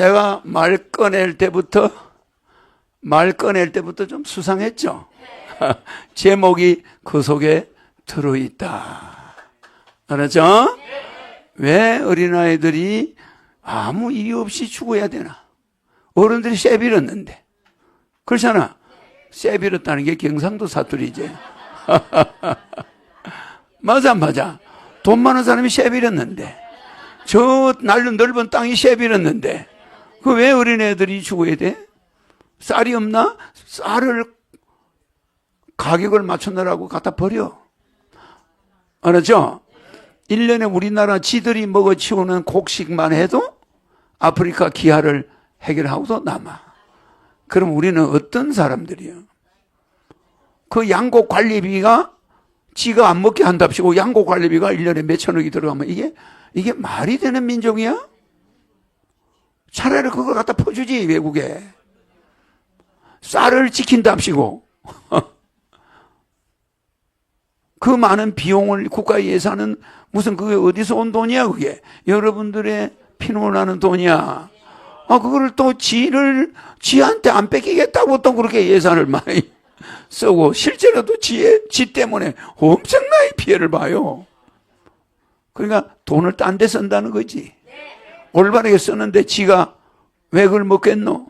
내가 말 꺼낼 때부터 좀 수상했죠. 제목이 그 속에 들어있다. 알았죠? 왜 어린아이들이 아무 이유 없이 죽어야 되나? 어른들이 쇠 빌었는데. 그렇잖아. 쇠 빌었다는 게 경상도 사투리지. 맞아. 돈 많은 사람이 쇠 빌었는데. 저 넓은 땅이 쇠 빌었는데. 그 왜 어린애들이 죽어야 돼? 쌀이 없나? 쌀을 가격을 맞춰놓으라고 갖다 버려. 알았죠? 1년에 우리나라 지들이 먹어치우는 곡식만 해도 아프리카 기아를 해결하고도 남아. 그럼 우리는 어떤 사람들이요? 그 양곡 관리비가 지가 안 먹게 한답시고 양곡 관리비가 1년에 몇천억이 들어가면 이게 말이 되는 민족이야? 차라리 그걸 갖다 퍼주지, 외국에. 쌀을 지킨답시고. 그 많은 비용을, 국가 예산은 무슨 그게 어디서 온 돈이야, 그게. 여러분들의 피눈나는 돈이야. 그거를 또 지한테 안 뺏기겠다고 또 그렇게 예산을 많이 쓰고, 실제로도 지 때문에 엄청나게 피해를 봐요. 그러니까 돈을 딴 데 쓴다는 거지. 올바르게 쓰는데 지가 왜 그걸 먹겠노?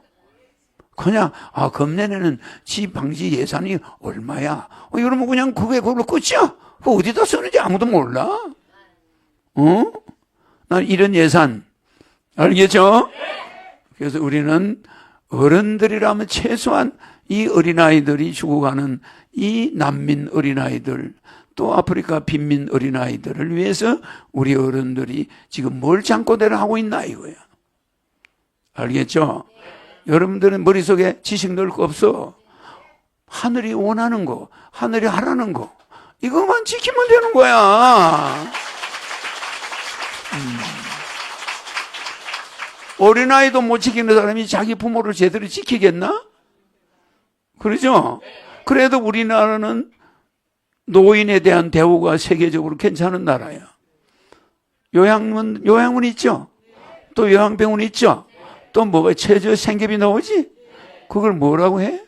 그냥, 금년에는 지 방지 예산이 얼마야? 이러면 그냥 그걸로 끝이야. 그거 어디다 쓰는지 아무도 몰라. 난 이런 예산. 알겠죠? 그래서 우리는 어른들이라면 최소한 이 어린아이들이 죽어가는 이 난민 어린아이들, 또 아프리카 빈민 어린아이들을 위해서 우리 어른들이 지금 뭘 잠꼬대를 하고 있나 이거야. 알겠죠? 여러분들은 머릿속에 지식 넣을 거 없어. 하늘이 원하는 거, 하늘이 하라는 거, 이것만 지키면 되는 거야. 어린아이도 못 지키는 사람이 자기 부모를 제대로 지키겠나? 그러죠? 그래도 우리나라는 노인에 대한 대우가 세계적으로 괜찮은 나라야. 요양원 있죠? 또 요양병원 있죠? 또 뭐가 최저 생계비 나오지? 그걸 뭐라고 해?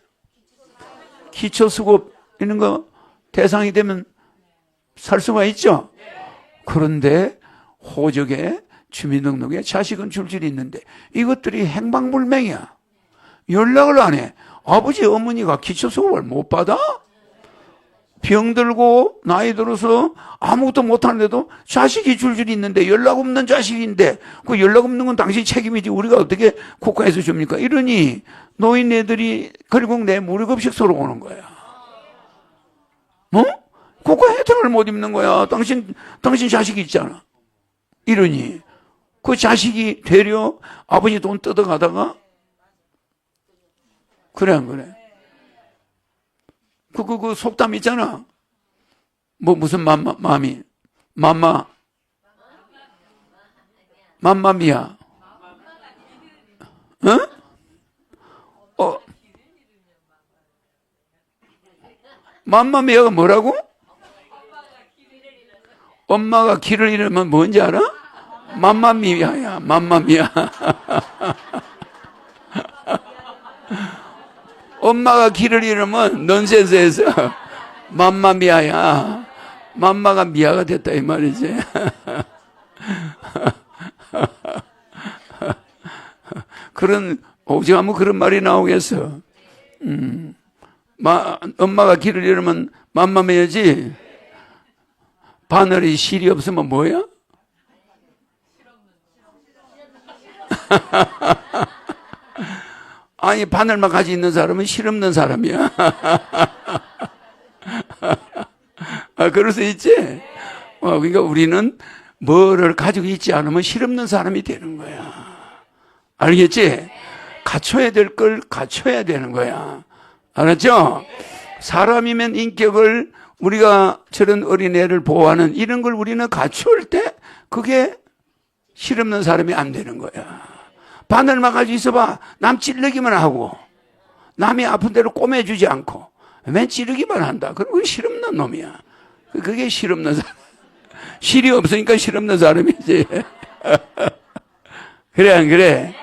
기초수급 이런 거 대상이 되면 살 수가 있죠? 그런데 호적에 주민등록에 자식은 줄줄이 있는데 이것들이 행방불명이야. 연락을 안 해. 아버지 어머니가 기초수급을 못 받아? 병들고 나이 들어서 아무것도 못하는데도 자식이 줄줄이 있는데 연락 없는 자식인데 그 연락 없는 건 당신 책임이지 우리가 어떻게 국가에서 줍니까? 이러니 노인네들이 결국 내 무료급식 서로 오는 거야. 국가 혜택을 못 입는 거야. 당신 자식이 있잖아. 이러니 그 자식이 되려 아버지 돈 뜯어가다가 그래 안 그래? 그 속담 있잖아. 무슨 맘마미야. 맘마미야가 뭐라고? 엄마가 길을 잃으면 뭔지 알아? 맘마미야야, 맘마미야. 엄마가 길을 잃으면 넌센스에서 맘마미야야. 맘마가 미아가 됐다 이 말이지. 오직하면 그런 말이 나오겠어. 엄마가 길을 잃으면 맘마미야지. 바늘이 실이 없으면 뭐야? 아니 바늘만 가지고 있는 사람은 실없는 사람이야. 그럴 수 있지? 그러니까 우리는 뭐를 가지고 있지 않으면 실없는 사람이 되는 거야. 알겠지? 갖춰야 될 걸 갖춰야 되는 거야. 알았죠? 사람이면 인격을 우리가 저런 어린애를 보호하는 이런 걸 우리는 갖출 때 그게 실없는 사람이 안 되는 거야. 바늘만 가지고 있어봐. 남 찌르기만 하고 남이 아픈 대로 꼬매주지 않고 맨 찌르기만 한다. 그럼 실없는 놈이야. 그게 실없는 사람. 실이 없으니까 실없는 사람이지. 그래 안 그래?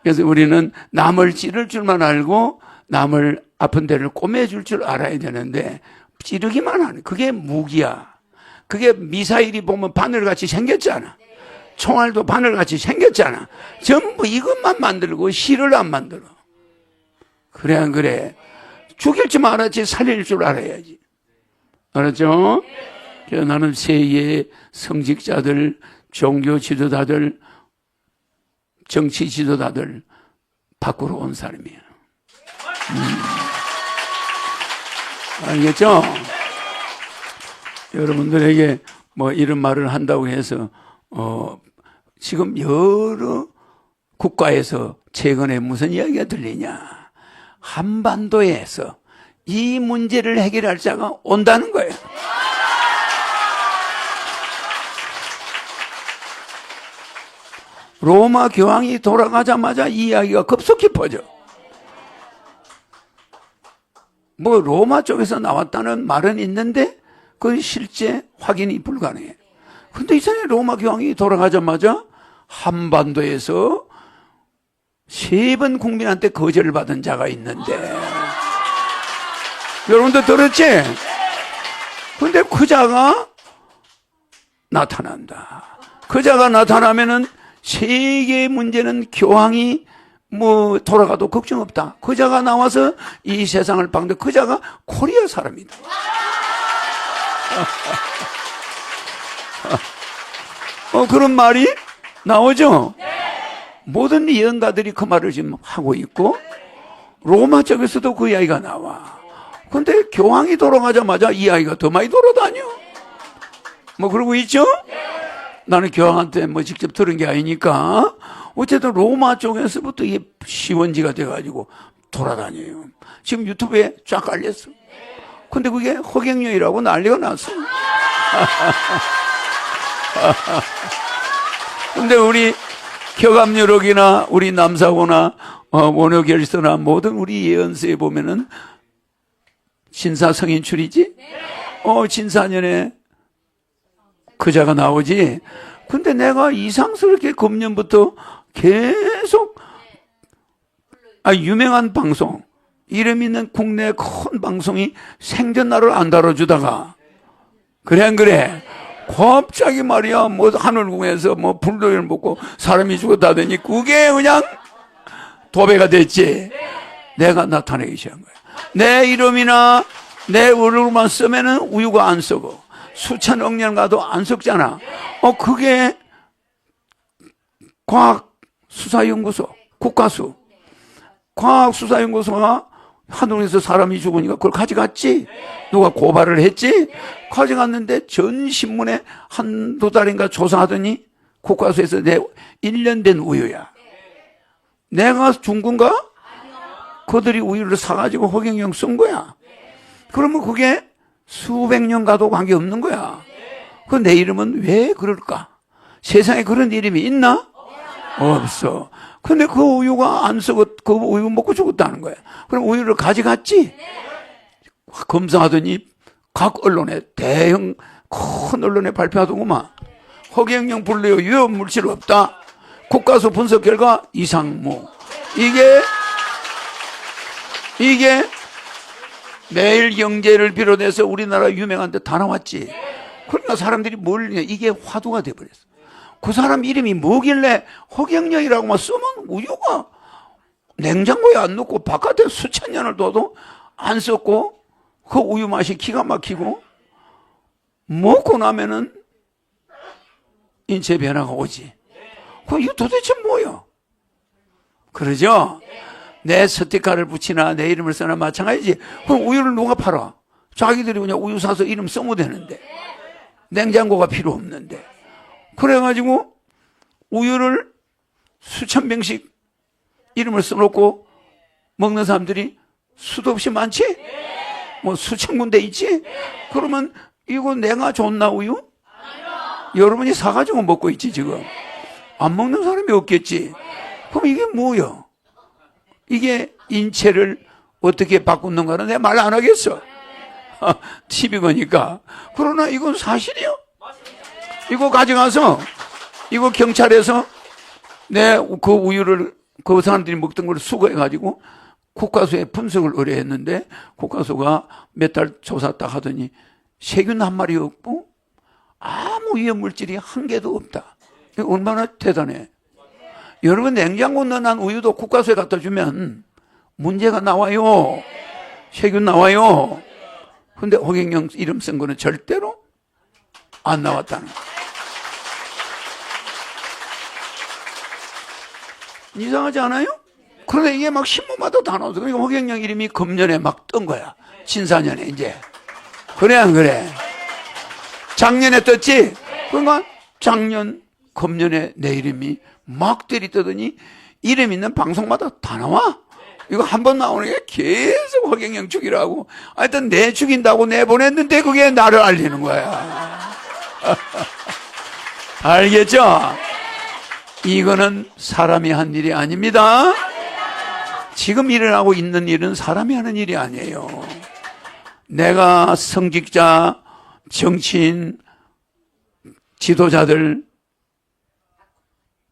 그래서 우리는 남을 찌를 줄만 알고 남을 아픈 데를 꼬매줄 줄 알아야 되는데 찌르기만 하는 그게 무기야. 그게 미사일이 보면 바늘같이 생겼잖아. 총알도 바늘같이 생겼잖아. 전부 이것만 만들고 실을 안 만들어. 그래 안 그래? 죽일 줄 알았지 살릴 줄 알아야지. 알았죠? 그래서 나는 세계의 성직자들, 종교 지도자들, 정치 지도자들 바꾸러 온 사람이에요. 알겠죠? 여러분들에게 뭐 이런 말을 한다고 해서 지금 여러 국가에서 최근에 무슨 이야기가 들리냐? 한반도에서 이 문제를 해결할 자가 온다는 거예요. 로마 교황이 돌아가자마자 이 이야기가 급속히 퍼져. 뭐 로마 쪽에서 나왔다는 말은 있는데 그건 실제 확인이 불가능해. 근데 이전에 로마 교황이 돌아가자마자 한반도에서 3번 국민한테 거절을 받은 자가 있는데 여러분들 들었지? 근데 그 자가 나타난다. 그 자가 나타나면은 세계의 문제는 교황이 뭐 돌아가도 걱정 없다. 그 자가 나와서 이 세상을 바꾼다. 그 자가 코리아 사람이다. 그런 말이 나오죠? 모든 예언가들이 그 말을 지금 하고 있고 로마 쪽에서도 그 이야기가 나와. 근데 교황이 돌아가자마자 이 이야기가 더 많이 돌아다녀. 뭐 그러고 있죠? 나는 교황한테 뭐 직접 들은 게 아니니까 어쨌든 로마 쪽에서부터 이게 시원지가 돼가지고 돌아다녀요. 지금 유튜브에 쫙 깔렸어. 근데 그게 허경영이라고 난리가 났어. 근데 우리 켜감유록이나 우리 남사고나 원효결서나 모든 우리 예언서에 보면은 진사성인출이지? 진사년에 그 자가 나오지. 근데 내가 이상스럽게 금년부터 계속 유명한 방송, 이름 있는 국내 큰 방송이 생전날을 안 다뤄주다가 그래 안 그래? 갑자기 말이야 뭐 하늘궁에서 뭐 불도를 먹고 사람이 죽었다더니 그게 그냥 도배가 됐지. 내가 나타내기 시작한 거야. 내 이름이나 내 얼굴만 쓰면은 우유가 안 썩어. 수천억 년 가도 안 썩잖아. 그게 과학수사연구소, 국가수. 과학수사연구소가 하늘에서 사람이 죽으니까 그걸 가져갔지? 누가 고발을 했지? 가져갔는데 전 신문에 한두 달인가 조사하더니 국가수에서 내 1년 된 우유야. 내가 준 건가? 그들이 우유를 사가지고 허경영 쓴 거야. 그러면 그게 수백 년 가도 관계없는 거야. 그 내 이름은 왜 그럴까? 세상에 그런 이름이 있나? 없어. 근데 그 우유가 안 썩어, 그 우유 먹고 죽었다는 거야. 그럼 우유를 가져갔지? 검사하더니 각 언론에, 대형 큰 언론에 발표하더구만. 허경영 불내요 위험 물질 없다. 국가수 분석 결과 이상무. 이게 매일경제를 비롯해서 우리나라 유명한 데 다 나왔지. 그러니까 사람들이 이게 화두가 돼버렸어. 그 사람 이름이 뭐길래 허경영이라고만 쓰면 우유가 냉장고에 안 넣고 바깥에 수천 년을 둬도 안 썩고 그 우유 맛이 기가 막히고 먹고 나면은 인체 변화가 오지. 이거 도대체 뭐야? 그러죠? 내 스티커를 붙이나 내 이름을 쓰나 마찬가지지. 그럼 우유를 누가 팔아? 자기들이 그냥 우유 사서 이름 써면 되는데. 냉장고가 필요 없는데. 그래가지고 우유를 수천 병씩 이름을 써놓고 먹는 사람들이 수도 없이 많지? 뭐 수천 군데 있지? 그러면 이거 내가 줬나 우유? 여러분이 사가지고 먹고 있지 지금. 안 먹는 사람이 없겠지. 그럼 이게 뭐야? 이게 인체를 어떻게 바꾸는가는 내가 말 안 하겠어. TV 보니까. 그러나 이건 사실이요. 이거 가져가서 이거 경찰에서 내 그 우유를 그 사람들이 먹던 걸 수거해가지고 국과수에 분석을 의뢰했는데 국과수가 몇 달 조사 딱 하더니 세균 한 마리 없고 아무 위험물질이 한 개도 없다. 이거 얼마나 대단해. 여러분, 냉장고 넣어놓은 우유도 국과수에 갖다 주면 문제가 나와요. 세균 나와요. 근데 허경영 이름 쓴 거는 절대로 안 나왔다는 거예요. 이상하지 않아요? 그런데 이게 막 신문마다 다 나와서, 그러니까 허경영 이름이 금년에 막 뜬 거야. 진사년에 이제. 그래, 안 그래? 작년에 떴지? 그러니까 작년, 금년에 내 이름이 막 들이떠더니 이름 있는 방송마다 다 나와. 이거 한 번 나오는 게 계속 허경영 죽이라고. 하여튼 내 죽인다고 내보냈는데 그게 나를 알리는 거야. 알겠죠? 이거는 사람이 한 일이 아닙니다. 지금 일어나고 있는 일은 사람이 하는 일이 아니에요. 내가 성직자, 정치인, 지도자들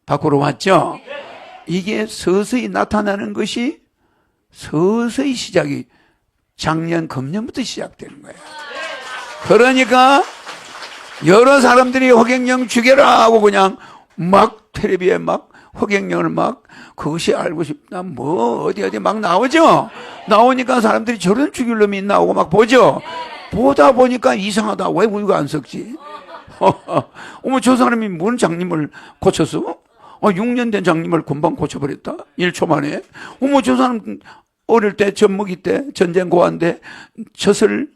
밖으로 왔죠? 이게 서서히 나타나는 것이 서서히 시작이 작년, 금년부터 시작되는 거예요. 그러니까 여러 사람들이 허경영 죽여라 하고 그냥 막 텔레비에 막 허경영을 막 그것이 알고 싶다 뭐 어디 막 나오죠. 나오니까 사람들이 저런 죽일 놈이 있나 하고 막 보죠. 보다 보니까 이상하다. 왜 우유가 안 섞지? 어머, 저 사람이 뭔 장님을 고쳤어? 6년 된 장님을 금방 고쳐버렸다. 1초 만에. 어머, 저 사람 어릴 때 젖먹이 때 전쟁 고한데 젖을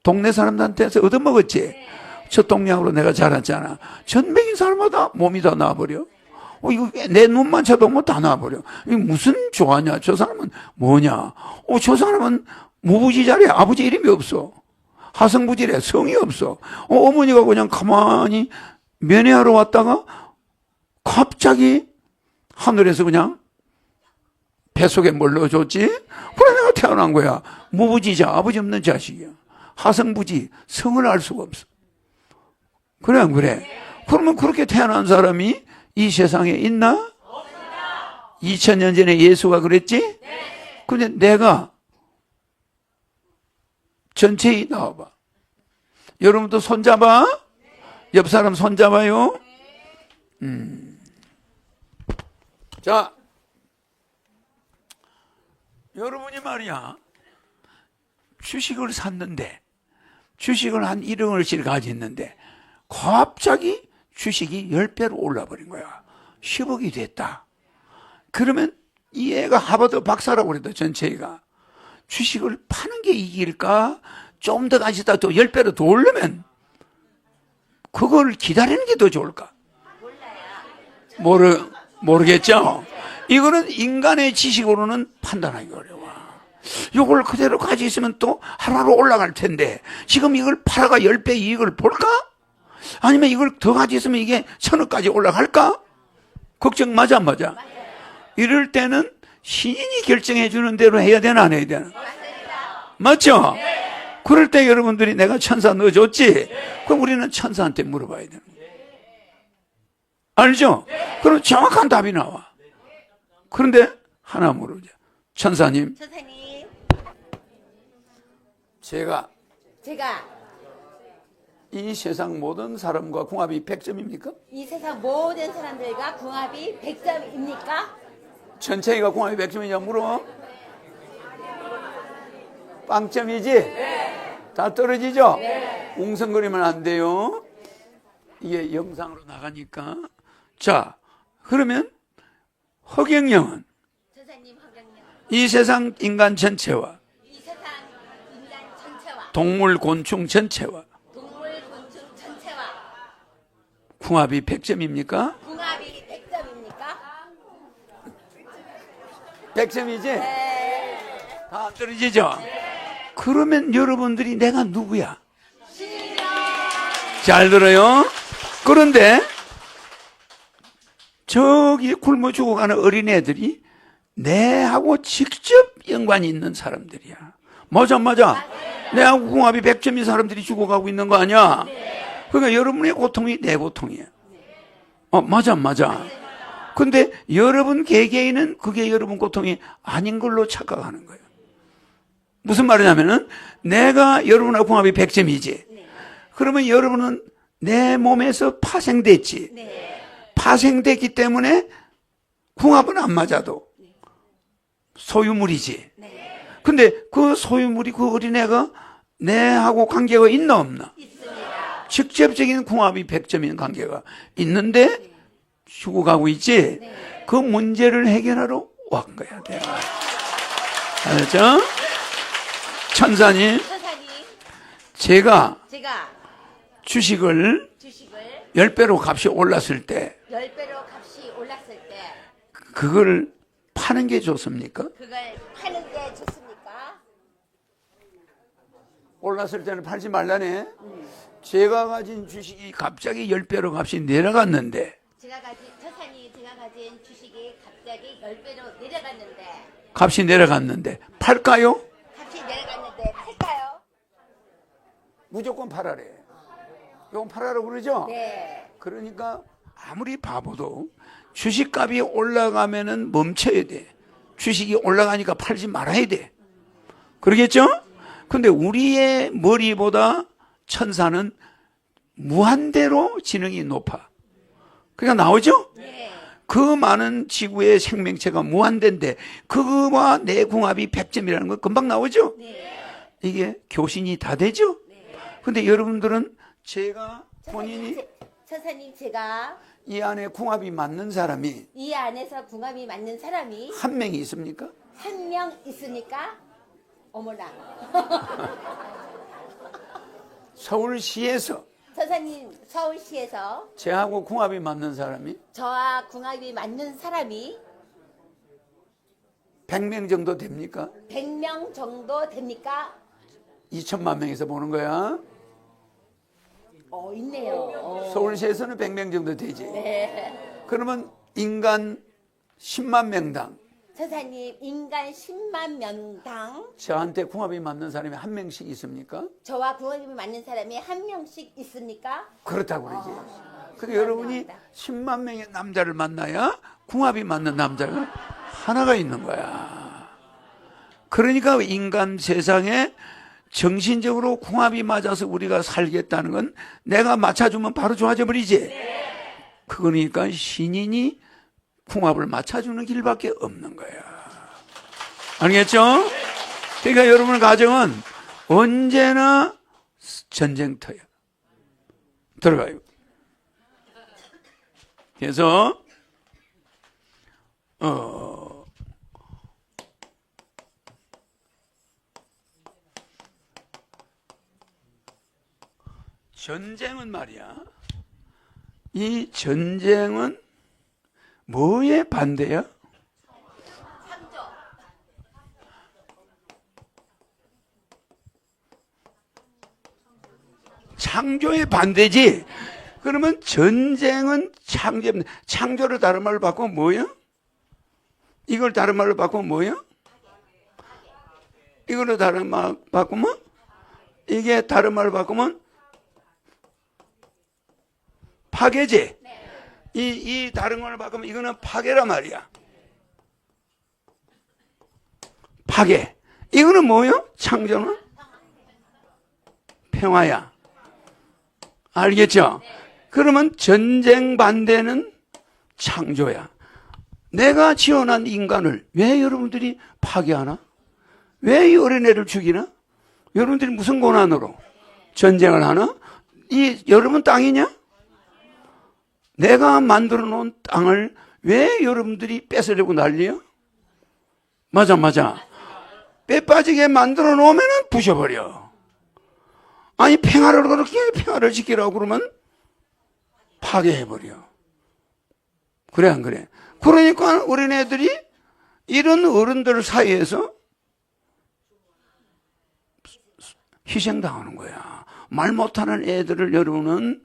동네 사람들한테서 얻어먹었지. 저 동양으로 내가 자랐잖아. 전백인 사람마다 몸이 다 나와버려. 이거 내 눈만 쳐다보면 다 나와버려. 이게 무슨 조화냐? 저 사람은 뭐냐? 저 사람은 무부지자래. 아버지 이름이 없어. 하성부지래. 성이 없어. 어머니가 그냥 가만히 면회하러 왔다가 갑자기 하늘에서 그냥 뱃속에 뭘 넣어줬지? 그래 내가 태어난 거야. 무부지자. 아버지 없는 자식이야. 하성부지. 성을 알 수가 없어. 그래 안 그래? 그러면 그렇게 태어난 사람이 이 세상에 있나? 2000년 전에 예수가 그랬지? 근데 내가 전체에 나와봐. 여러분도 손잡아? 옆 사람 손잡아요? 자, 여러분이 말이야 주식을 샀는데 주식을 한 1억을 가졌는데 갑자기 주식이 10배로 올라버린 거야. 10억이 됐다. 그러면 이 애가 하버드 박사라고 그랬다. 전체가 주식을 파는 게 이길까? 좀 더 가지다 또 10배로 더 오르면 그걸 기다리는 게 더 좋을까? 모르겠죠? 이거는 인간의 지식으로는 판단하기 어려워. 이걸 그대로 가지고 있으면 또 하루하루 올라갈 텐데 지금 이걸 팔아가 10배 이익을 볼까? 아니면 이걸 더 가지고 있으면 이게 1000억까지 올라갈까? 걱정 맞아 안 맞아? 이럴 때는 신인이 결정해 주는 대로 해야 되나 안 해야 되나? 맞죠? 그럴 때 여러분들이 내가 천사 넣어줬지? 그럼 우리는 천사한테 물어봐야 되는 거예요. 알죠? 그럼 정확한 답이 나와. 그런데 하나 물어보자. 천사님. 제가 이 세상 모든 사람과 궁합이 100점입니까? 이 세상 모든 사람들과 궁합이 100점입니까? 전체가 궁합이 100점이냐 물어? 빵점이지? 네. 다 떨어지죠? 네. 웅성거리면 안 돼요. 이게 영상으로 나가니까. 자, 그러면 허경영은 이 세상 인간 전체와 동물 곤충 전체와 궁합이 100점입니까? 궁합이 100점입니까? 100점이지? 네. 다 안 떨어지죠? 네. 그러면 여러분들이 내가 누구야? 잘 들어요? 그런데 저기 굶어 죽어가는 어린애들이 내하고 직접 연관이 있는 사람들이야. 맞아. 내하고 궁합이 100점인 사람들이 죽어가고 있는 거 아니야? 그러니까 여러분의 고통이 내 고통이야. 맞아. 근데 여러분 개개인은 그게 여러분 고통이 아닌 걸로 착각하는 거예요. 무슨 말이냐면은 내가 여러분하고 궁합이 100점이지. 그러면 여러분은 내 몸에서 파생됐지. 파생됐기 때문에 궁합은 안 맞아도 소유물이지. 근데 그 소유물이 그 어린애가 내하고 관계가 있나 없나? 있습니다. 직접적인 궁합이 100점인 관계가 있는데 죽어가고 있지. 그 문제를 해결하러 왔 거야. 내가. 알았죠? 천사님, 제가 주식을 10배로 값이 올랐을 때 10배로 값이 올랐을 때 그걸 파는 게 좋습니까? 그걸 파는 게 좋습니까? 올랐을 때는 팔지 말라네. 제가 가진 주식이 갑자기 10배로 값이 내려갔는데 제가 가진 주식이 갑자기 10배로 내려갔는데 값이 내려갔는데 팔까요? 값이 내려갔는데 팔까요? 무조건 팔아래. 이건 팔아라 그러죠? 네. 그러니까 아무리 바보도 주식값이 올라가면은 멈춰야 돼. 주식이 올라가니까 팔지 말아야 돼. 그러겠죠? 근데 우리의 머리보다 천사는 무한대로 지능이 높아. 그러니까 나오죠? 네. 그 많은 지구의 생명체가 무한대인데 그거와 내 궁합이 100점이라는 거 금방 나오죠? 네. 이게 교신이 다 되죠? 근데 여러분들은 제가 본인이 천사님, 제가 이 안에 궁합이 맞는 사람이 이 안에서 궁합이 맞는 사람이 한 명이 있습니까? 한 명 있습니까? 어머나. 서울시에서 천사님, 서울시에서 저하고 궁합이 맞는 사람이 저와 궁합이 맞는 사람이 100명 정도 됩니까? 100명 정도 됩니까? 2천만 명에서 보는 거야. 있네요. 서울시에서는 100명 정도 되지. 네. 그러면 인간 10만 명당 천사님, 인간 10만 명당 저한테 궁합이 맞는 사람이 한 명씩 있습니까? 저와 궁합이 맞는 사람이 한 명씩 있습니까? 그렇다고 그러지. 근데 여러분이 10만 명의 남자를 만나야 궁합이 맞는 남자가 하나가 있는 거야. 그러니까 인간 세상에 정신적으로 궁합이 맞아서 우리가 살겠다는 건 내가 맞춰주면 바로 좋아져 버리지. 그러니까 신인이 궁합을 맞춰주는 길밖에 없는 거야. 알겠죠? 그러니까 여러분의 가정은 언제나 전쟁터야. 들어가요. 그래서 전쟁은 말이야. 이 전쟁은 뭐에 반대야? 창조의 반대지. 그러면 전쟁은 창조를 다른 말로 바꾸면 뭐야? 이걸 다른 말로 바꾸면 뭐야? 이걸로 다른 말로 바꾸면? 이게 다른 말로 바꾸면 파괴지. 이 다른 걸 바꾸면 이거는 파괴란 말이야. 파괴. 이거는 뭐요? 창조는? 평화야. 알겠죠? 그러면 전쟁 반대는 창조야. 내가 지어난 인간을 왜 여러분들이 파괴하나? 왜 이 어린애를 죽이나? 여러분들이 무슨 고난으로 전쟁을 하나? 이 여러분 땅이냐? 내가 만들어 놓은 땅을 왜 여러분들이 뺏으려고 난리야? 맞아. 빼 빠지게 만들어 놓으면 부셔버려. 아니, 평화를 그렇게 평화를 지키라고 그러면 파괴해버려. 그래, 안 그래? 그러니까 어린애들이 이런 어른들 사이에서 희생당하는 거야. 말 못하는 애들을 여러분은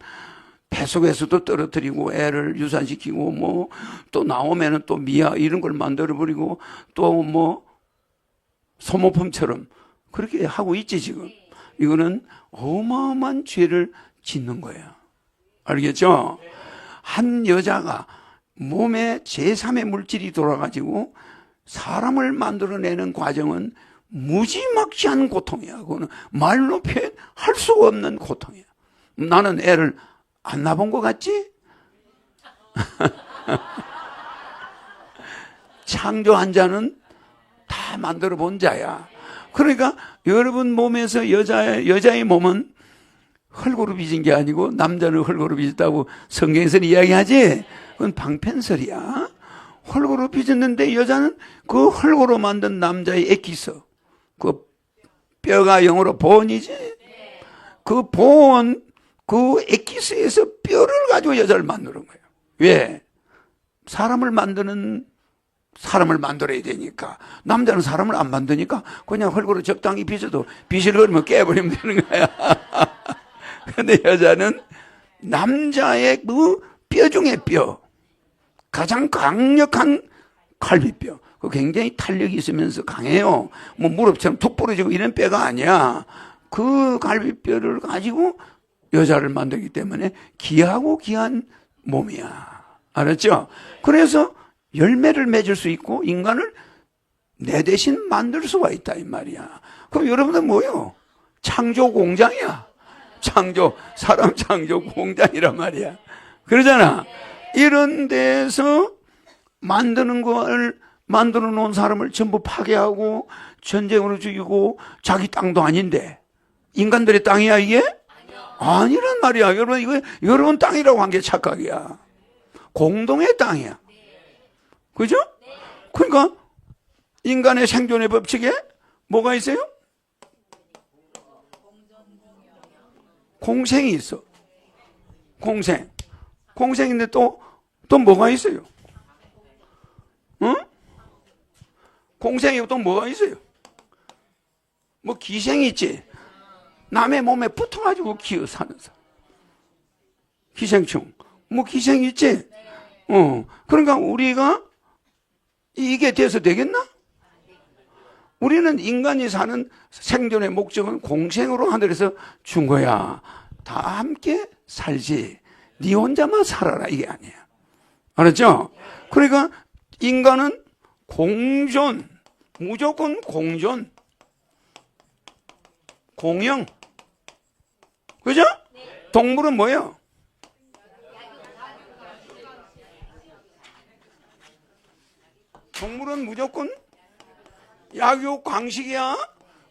뱃속에서도 떨어뜨리고 애를 유산시키고 뭐 또 나오면은 또 미아 이런 걸 만들어버리고 또 뭐 소모품처럼 그렇게 하고 있지 지금. 이거는 어마어마한 죄를 짓는 거예요. 알겠죠? 한 여자가 몸에 제3의 물질이 돌아가지고 사람을 만들어내는 과정은 무지막지한 고통이야. 그거는 말로 표현할 수가 없는 고통이야. 나는 애를 안 낳아본 것 같지? 창조한 자는 다 만들어 본 자야. 그러니까 여러분 몸에서 여자의 몸은 흙으로 빚은 게 아니고 남자는 흙으로 빚었다고 성경에서는 이야기하지? 그건 방편설이야. 흙으로 빚었는데 여자는 그 흙으로 만든 남자의 엑기스, 그 뼈가 영어로 본이지? 그 본, 그 엑기스에서 뼈를 가지고 여자를 만드는 거예요. 왜? 사람을 만들어야 되니까. 남자는 사람을 안 만드니까 그냥 흙으로 적당히 빚어도 비실거리면 깨버리면 되는 거야. 근데 여자는 남자의 그 뼈 중에 뼈, 가장 강력한 갈비뼈, 그 굉장히 탄력이 있으면서 강해요. 뭐 무릎처럼 툭 부러지고 이런 뼈가 아니야. 그 갈비뼈를 가지고 여자를 만들기 때문에 귀하고 귀한 몸이야. 알았죠? 그래서 열매를 맺을 수 있고 인간을 내 대신 만들 수가 있다 이 말이야. 그럼 여러분들 뭐예요? 창조 공장이야. 사람 창조 공장이란 말이야. 그러잖아. 이런 데서 만드는 걸 만들어 놓은 사람을 전부 파괴하고 전쟁으로 죽이고 자기 땅도 아닌데 인간들의 땅이야 이게? 아니란 말이야. 여러분 이거 여러분 땅이라고 한 게 착각이야. 공동의 땅이야. 그죠? 그러니까 인간의 생존의 법칙에 뭐가 있어요? 공생이 있어. 공생인데 또 뭐가 있어요? 응? 공생이 또 뭐가 있어요? 뭐 기생이 있지. 남의 몸에 붙어가지고 기어 사는 사람. 기생충. 뭐 기생이 있지. 그러니까 우리가 이게 돼서 되겠나? 우리는 인간이 사는 생존의 목적은 공생으로 하늘에서 준 거야. 다 함께 살지. 네 혼자만 살아라 이게 아니야. 알았죠? 그러니까 인간은 공존, 무조건 공존, 공영. 그죠? 동물은 뭐예요? 동물은 무조건 약육 강식이야.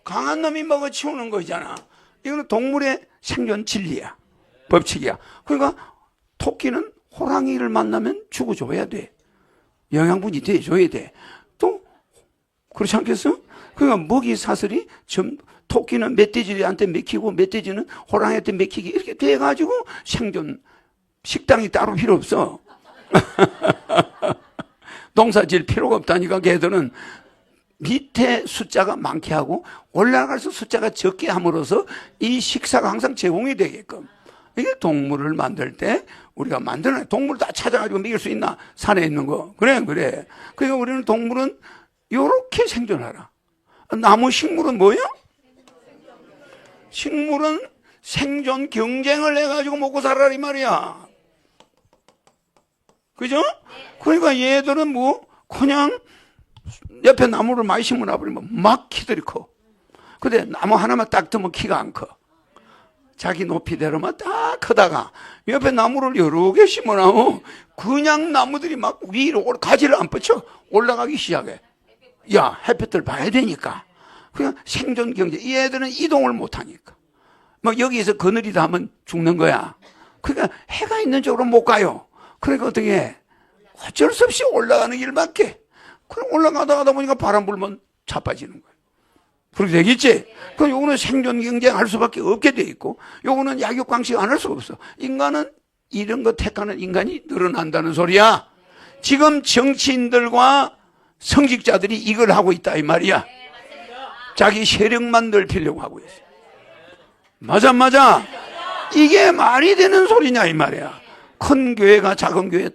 강한 놈이 먹어 치우는 거잖아. 이거는 동물의 생존 진리야. 법칙이야. 그러니까 토끼는 호랑이를 만나면 죽어줘야 돼. 영양분이 돼줘야 돼. 또 그렇지 않겠어? 그러니까 먹이 사슬이 토끼는 멧돼지한테 먹히고 멧돼지는 호랑이한테 먹히기 이렇게 돼가지고 생존 식당이 따로 필요 없어. 농사 지을 필요가 없다니까. 걔들은 밑에 숫자가 많게 하고 올라가서 숫자가 적게 함으로써 이 식사가 항상 제공이 되게끔. 이게 동물을 만들 때 우리가 만드는 동물 다 찾아가지고 먹일 수 있나? 산에 있는 거. 그래. 그러니까 우리는 동물은 요렇게 생존하라. 나무 식물은 뭐예요? 식물은 생존 경쟁을 해가지고 먹고 살아라 이 말이야. 그죠? 그러니까 얘들은 뭐 그냥 옆에 나무를 많이 심어놔버리면 막 키들이 커. 근데 나무 하나만 딱 뜨면 키가 안 커. 자기 높이대로만 딱 크다가 옆에 나무를 여러 개 심어놔면 그냥 나무들이 막 위로 가지를 안 뻗쳐 올라가기 시작해. 야, 햇빛을 봐야 되니까. 그냥 생존 경제. 이 애들은 이동을 못 하니까. 막 여기에서 거느리다 하면 죽는 거야. 그러니까 해가 있는 쪽으로 못 가요. 그러니까 어떻게 해? 어쩔 수 없이 올라가는 길밖에. 그럼 올라가다 보니까 바람 불면 자빠지는 거예요. 그렇게 되겠지? 그럼 요거는 생존 경쟁할 수밖에 없게 돼 있고, 요거는 약육 강식 안 할 수가 없어. 인간은 이런 거 택하는 인간이 늘어난다는 소리야. 지금 정치인들과 성직자들이 이걸 하고 있다 이 말이야. 자기 세력만 넓히려고 하고 있어. 맞아. 이게 말이 되는 소리냐 이 말이야. 큰 교회가 작은 교회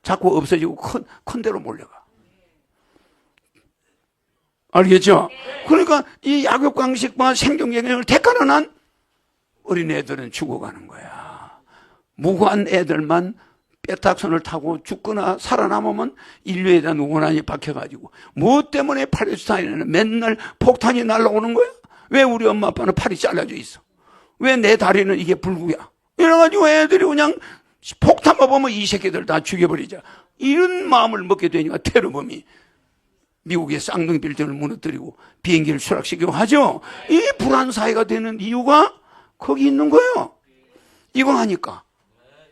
자꾸 없어지고 큰 데로 몰려가. 알겠죠? 그러니까 이 약육 강식과 생존 경쟁을 택하는 한 어린애들은 죽어가는 거야. 무고한 애들만 뼈딱선을 타고 죽거나 살아남으면 인류에 대한 원한이 박혀가지고 무엇 때문에 팔레스타인에는 맨날 폭탄이 날아오는 거야? 왜 우리 엄마 아빠는 팔이 잘라져 있어? 왜 내 다리는 이게 불구야? 이래가지고 애들이 그냥 폭탄만 보면 이 새끼들 다 죽여버리자. 이런 마음을 먹게 되니까 테러범이 미국의 쌍둥이 빌딩을 무너뜨리고 비행기를 추락시키고 하죠. 이 불안 사회가 되는 이유가 거기 있는 거예요. 이거 하니까.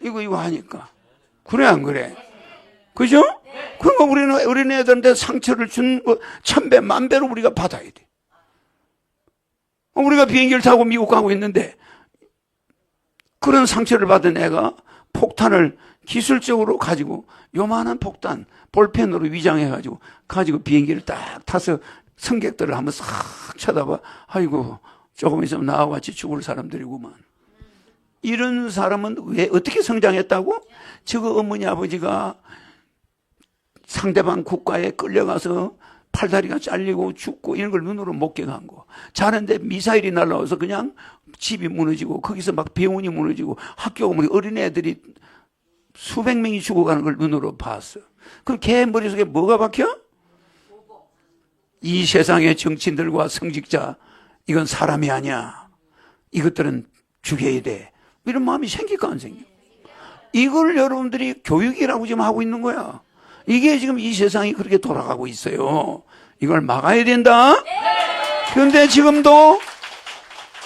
이거 하니까. 그래, 안 그래? 그죠? 그러니까 우리는 어린애들한테 상처를 준 1000배, 10,000배로 우리가 받아야 돼. 우리가 비행기를 타고 미국 가고 있는데 그런 상처를 받은 애가 폭탄을 기술적으로 가지고 요만한 폭탄 볼펜으로 위장해가지고 비행기를 딱 타서 승객들을 한번 싹 쳐다봐. 아이고 조금 있으면 나와 같이 죽을 사람들이구만. 이런 사람은 왜 어떻게 성장했다고? 저거 어머니 아버지가 상대방 국가에 끌려가서 팔다리가 잘리고 죽고 이런 걸 눈으로 목격한 거. 자는데 미사일이 날라와서 그냥 집이 무너지고 거기서 막 병원이 무너지고 학교 오면 어린애들이 수백 명이 죽어가는 걸 눈으로 봤어. 그럼 걔 머릿속에 뭐가 박혀? 이 세상의 정치인들과 성직자, 이건 사람이 아니야. 이것들은 죽여야 돼. 이런 마음이 생길까 안 생겨? 이걸 여러분들이 교육이라고 지금 하고 있는 거야. 이게 지금 이 세상이 그렇게 돌아가고 있어요. 이걸 막아야 된다. 그런데 지금도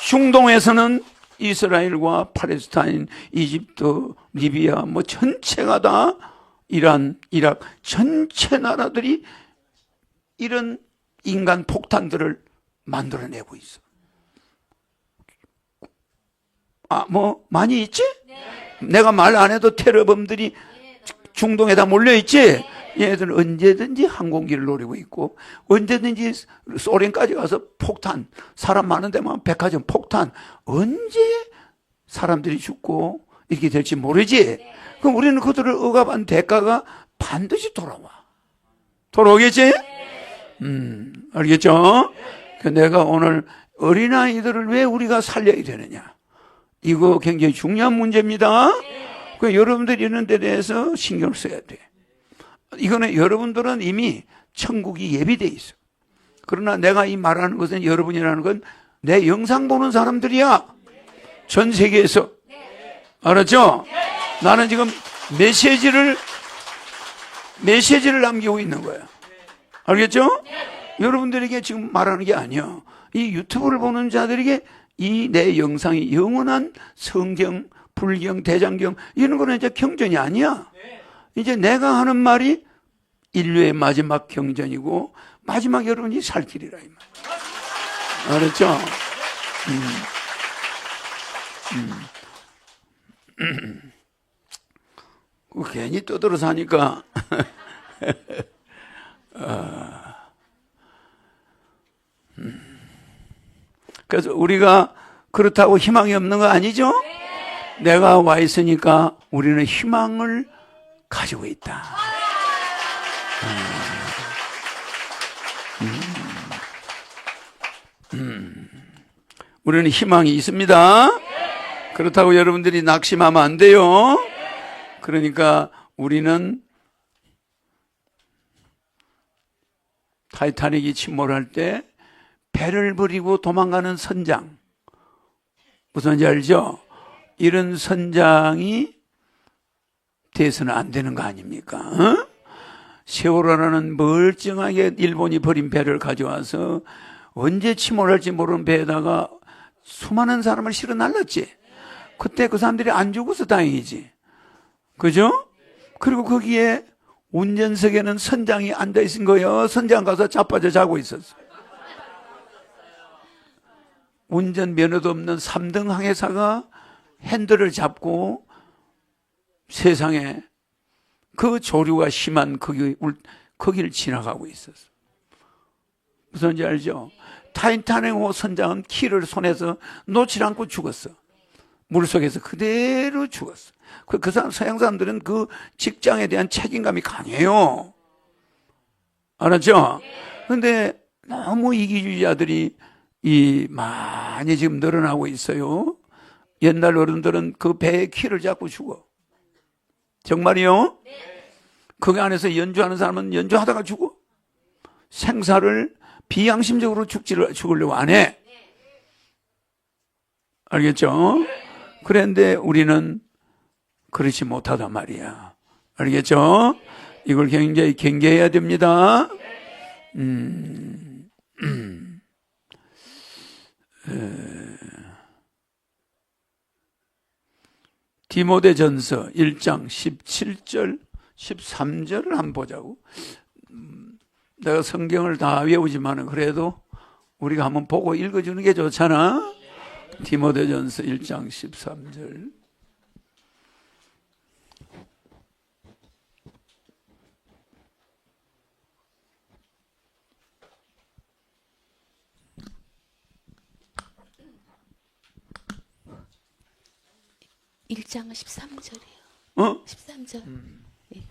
중동에서는 이스라엘과 팔레스타인, 이집트, 리비아 뭐 전체가 다 이란, 이라크 전체 나라들이 이런 인간 폭탄들을 만들어내고 있어. 뭐 많이 있지? 내가 말 안 해도 테러범들이 중동에다 몰려 있지? 얘들은 언제든지 항공기를 노리고 있고 언제든지 소련까지 가서 폭탄, 사람 많은 데만 백화점 폭탄, 언제 사람들이 죽고 이렇게 될지 모르지? 그럼 우리는 그들을 억압한 대가가 반드시 돌아오겠지? 알겠죠? 내가 오늘 어린아이들을 왜 우리가 살려야 되느냐? 이거 굉장히 중요한 문제입니다. 여러분들이 이런 데 대해서 신경을 써야 돼. 이거는 여러분들은 이미 천국이 예비돼 있어. 그러나 내가 이 말하는 것은 여러분이라는 건 내 영상 보는 사람들이야. 전 세계에서. 알았죠? 나는 지금 메시지를 남기고 있는 거야. 알겠죠? 여러분들에게 지금 말하는 게 아니야. 이 유튜브를 보는 자들에게 이 내 영상이 영원한 성경, 불경, 대장경 이런 거는 이제 경전이 아니야. 이제 내가 하는 말이 인류의 마지막 경전이고 마지막 여러분이 살 길이라 이 말. 알았죠? 괜히 떠들어서 하니까 그래서 우리가 그렇다고 희망이 없는 거 아니죠? 내가 와 있으니까 우리는 희망을 가지고 있다. 우리는 희망이 있습니다. 그렇다고 여러분들이 낙심하면 안 돼요. 그러니까 우리는 타이타닉이 침몰할 때 배를 버리고 도망가는 선장, 무슨지 알죠? 이런 선장이 돼서는 안 되는 거 아닙니까? 어? 세월호라는 멀쩡하게 일본이 버린 배를 가져와서 언제 침몰할지 모르는 배에다가 수많은 사람을 실어 날랐지. 그때 그 사람들이 안 죽어서 다행이지. 그죠? 그리고 거기에 운전석에는 선장이 앉아 있은 거예요. 선장 가서 자빠져 자고 있었어. 운전 면허도 없는 3등 항해사가 핸들을 잡고 세상에 그 조류가 심한 거기를 지나가고 있었어. 무슨지 알죠? 타이타닉호 선장은 키를 손에서 놓지 않고 죽었어. 물속에서 그대로 죽었어. 그 사람, 서양 사람들은 그 직장에 대한 책임감이 강해요. 알았죠? 근데 너무 이기주의자들이 많이 지금 늘어나고 있어요. 옛날 어른들은 그 배의 키를 잡고 죽어. 정말이요? 그 안에서 연주하는 사람은 연주하다가 죽어. 생사를 비양심적으로 죽으려고 안 해. 알겠죠? 그런데 우리는 그렇지 못하단 말이야. 알겠죠? 이걸 굉장히 경계해야 됩니다. 디모데전서 1장 17절 13절을 한번 보자고. 내가 성경을 다 외우지만은 그래도 우리가 한번 보고 읽어주는 게 좋잖아. 디모데전서 1장 13절. 일장 13절이에요. 어? 13절. 네.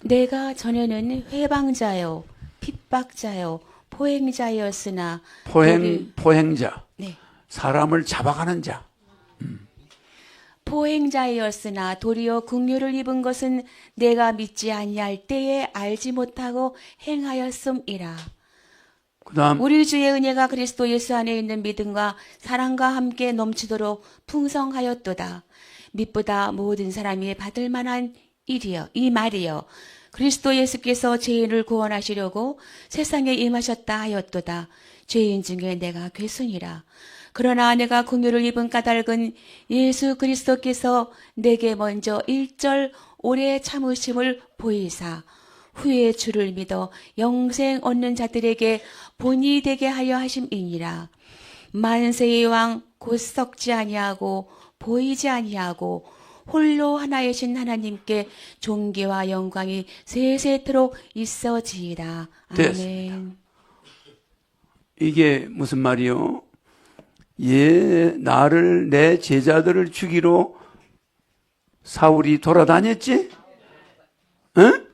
내가 전에는 회방자요, 핍박자요, 포행자였으나 포행자. 네. 사람을 잡아가는 자. 포행자였으나 도리어 긍휼을 입은 것은 내가 믿지 아니할 때에 알지 못하고 행하였음이라. 그다음 우리 주의 은혜가 그리스도 예수 안에 있는 믿음과 사랑과 함께 넘치도록 풍성하였도다. 믿보다 모든 사람이 받을 만한 일이여, 이 말이여. 그리스도 예수께서 죄인을 구원하시려고 세상에 임하셨다 하였도다. 죄인 중에 내가 괴순이라. 그러나 내가 긍휼을 입은 까닭은 예수 그리스도께서 내게 먼저 일절 오래 참으심을 보이사 후에 주를 믿어 영생 얻는 자들에게 본이 되게 하려 하심이니라. 만세의 왕 곧 썩지 아니하고 보이지 아니하고 홀로 하나이신 하나님께 존귀와 영광이 세세토록 있어지이다. 아멘. 이게 무슨 말이요? 나를 내 제자들을 죽이러 사울이 돌아다녔지? 응?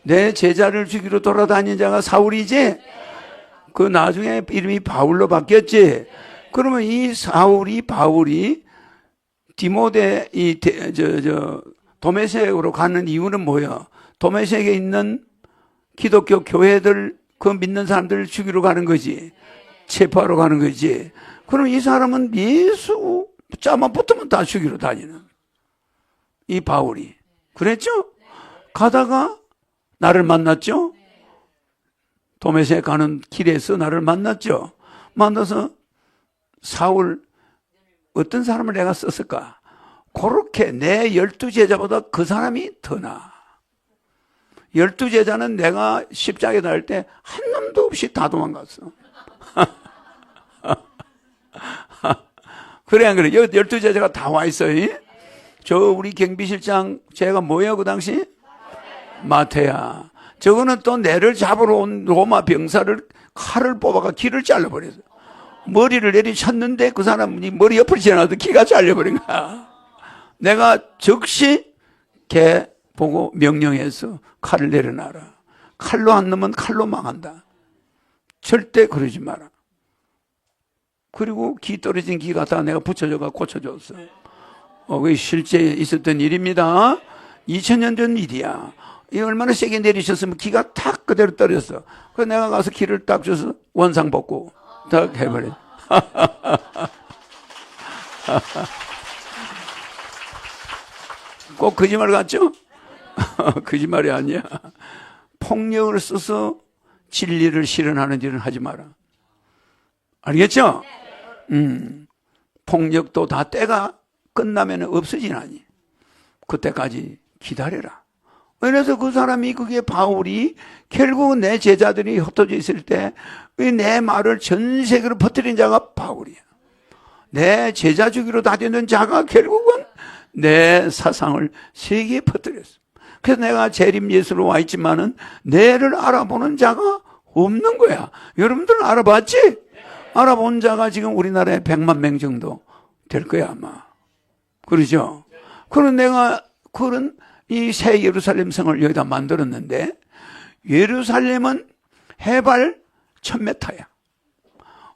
내 제자를 죽이러 돌아다닌 자가 사울이지? 그 나중에 이름이 바울로 바뀌었지? 그러면 이 바울이 디모데, 도메섹으로 가는 이유는 뭐야? 도메섹에 있는 기독교 교회들, 그 믿는 사람들을 죽이러 가는 거지. 체포하러 가는 거지. 그럼 이 사람은 예수 자만 붙으면 다 죽이러 다니는 이 바울이. 그랬죠? 가다가 나를 만났죠? 도메섹 가는 길에서 나를 만났죠? 만나서 사울, 어떤 사람을 내가 썼을까? 그렇게 내 12제자보다 그 사람이 더 나아. 12제자는 내가 십자가에 달 때 한 놈도 없이 다 도망갔어. 그래, 안 그래? 여기 12제자가 다 와 있어요. 저 우리 경비실장, 제가 뭐예요, 그 당시? 마태야. 저거는 또 내를 잡으러 온 로마 병사를 칼을 뽑아가 귀를 잘라버렸어. 머리를 내리쳤는데 그 사람이 머리 옆으로 지나가도 귀가 잘려버린 거야. 내가 즉시 걔 보고 명령해서 칼을 내려놔라. 칼로 안 넣으면 칼로 망한다. 절대 그러지 마라. 그리고 기 떨어진 기 갖다가 내가 붙여줘가 고쳐줬어. 그게 실제 있었던 일입니다. 2000년 전 일이야. 이 얼마나 세게 내리셨으면 기가 탁 그대로 떨어졌어. 그래서 내가 가서 기를 딱 줘서 원상 복구 딱 해버려. 꼭 거짓말 같죠? 거짓말이 아니야. 폭력을 써서 진리를 실현하는 일은 하지 마라. 알겠죠? 폭력도 다 때가 끝나면 없어지나니 그때까지 기다려라. 그래서 그 사람이 그게 바울이 결국은 내 제자들이 흩어져 있을 때 내 말을 전 세계로 퍼뜨린 자가 바울이야. 내 제자 주기로 다니는 자가 결국은 내 사상을 세계에 퍼뜨렸어. 그래서 내가 재림 예수로 와 있지만은 내를 알아보는 자가 없는 거야. 여러분들은 알아봤지? 알아본 자가 지금 우리나라에 100만 명 정도 될 거야 아마. 그러죠? 그런 내가 그런 이 새 예루살렘 성을 여기다 만들었는데 예루살렘은 해발 1000m야.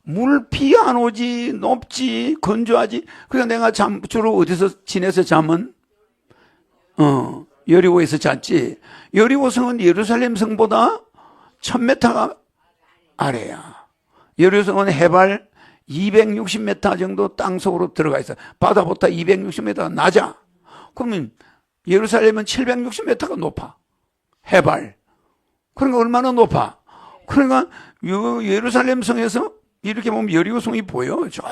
물 비 안 오지, 높지, 건조하지. 그러니까 내가 주로 어디서 지내서 잠은? 여리고에서 잤지. 여리고 성은 예루살렘 성보다 1000m가 아래야. 여리고 성은 해발 260m 정도 땅속으로 들어가 있어. 바다보다 260m가 낮아. 그러면 예루살렘은 760m가 높아. 해발. 그러니까 얼마나 높아? 그러니까 예루살렘 성에서 이렇게 보면 여리고 성이 보여. 저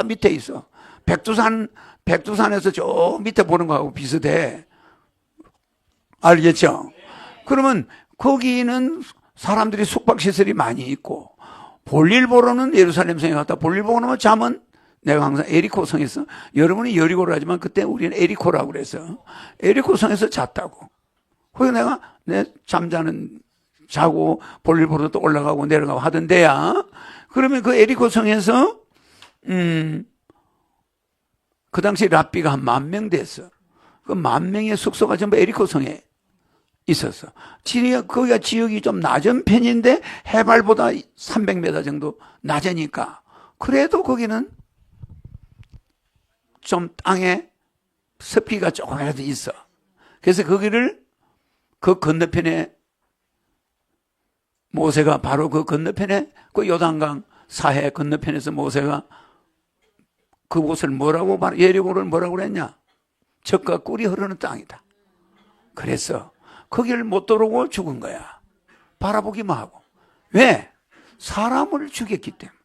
밑에 있어. 백두산에서 저 밑에 보는 거하고 비슷해. 알겠죠? 그러면 거기는 사람들이 숙박시설이 많이 있고, 볼일 보러는 예루살렘 성에 갔다. 볼일 보고 나면 잠은 내가 항상 에리코 성에서, 여러분이 여리고를 하지만 그때 우리는 에리코라고 그래서 에리코 성에서 잤다고. 거기 내가 내 자고 볼일 보러 또 올라가고 내려가고 하던 데야. 그러면 그 에리코 성에서 그 당시 랍비가 한 10,000명 됐어. 그 10,000명의 숙소가 전부 에리코 성에 있었어. 거기가 지역이 좀 낮은 편인데 해발보다 300m 정도 낮으니까 그래도 거기는 좀 땅에 습기가 조금이라도 있어. 그래서 거기를 그 건너편에 모세가 바로 그 건너편에 그 요단강 사해 건너편에서 모세가 그곳을 뭐라고 예리고를 뭐라고 그랬냐? 젖과 꿀이 흐르는 땅이다. 그래서 거기를 못 들어오고 죽은 거야. 바라보기만 하고. 왜? 사람을 죽였기 때문에.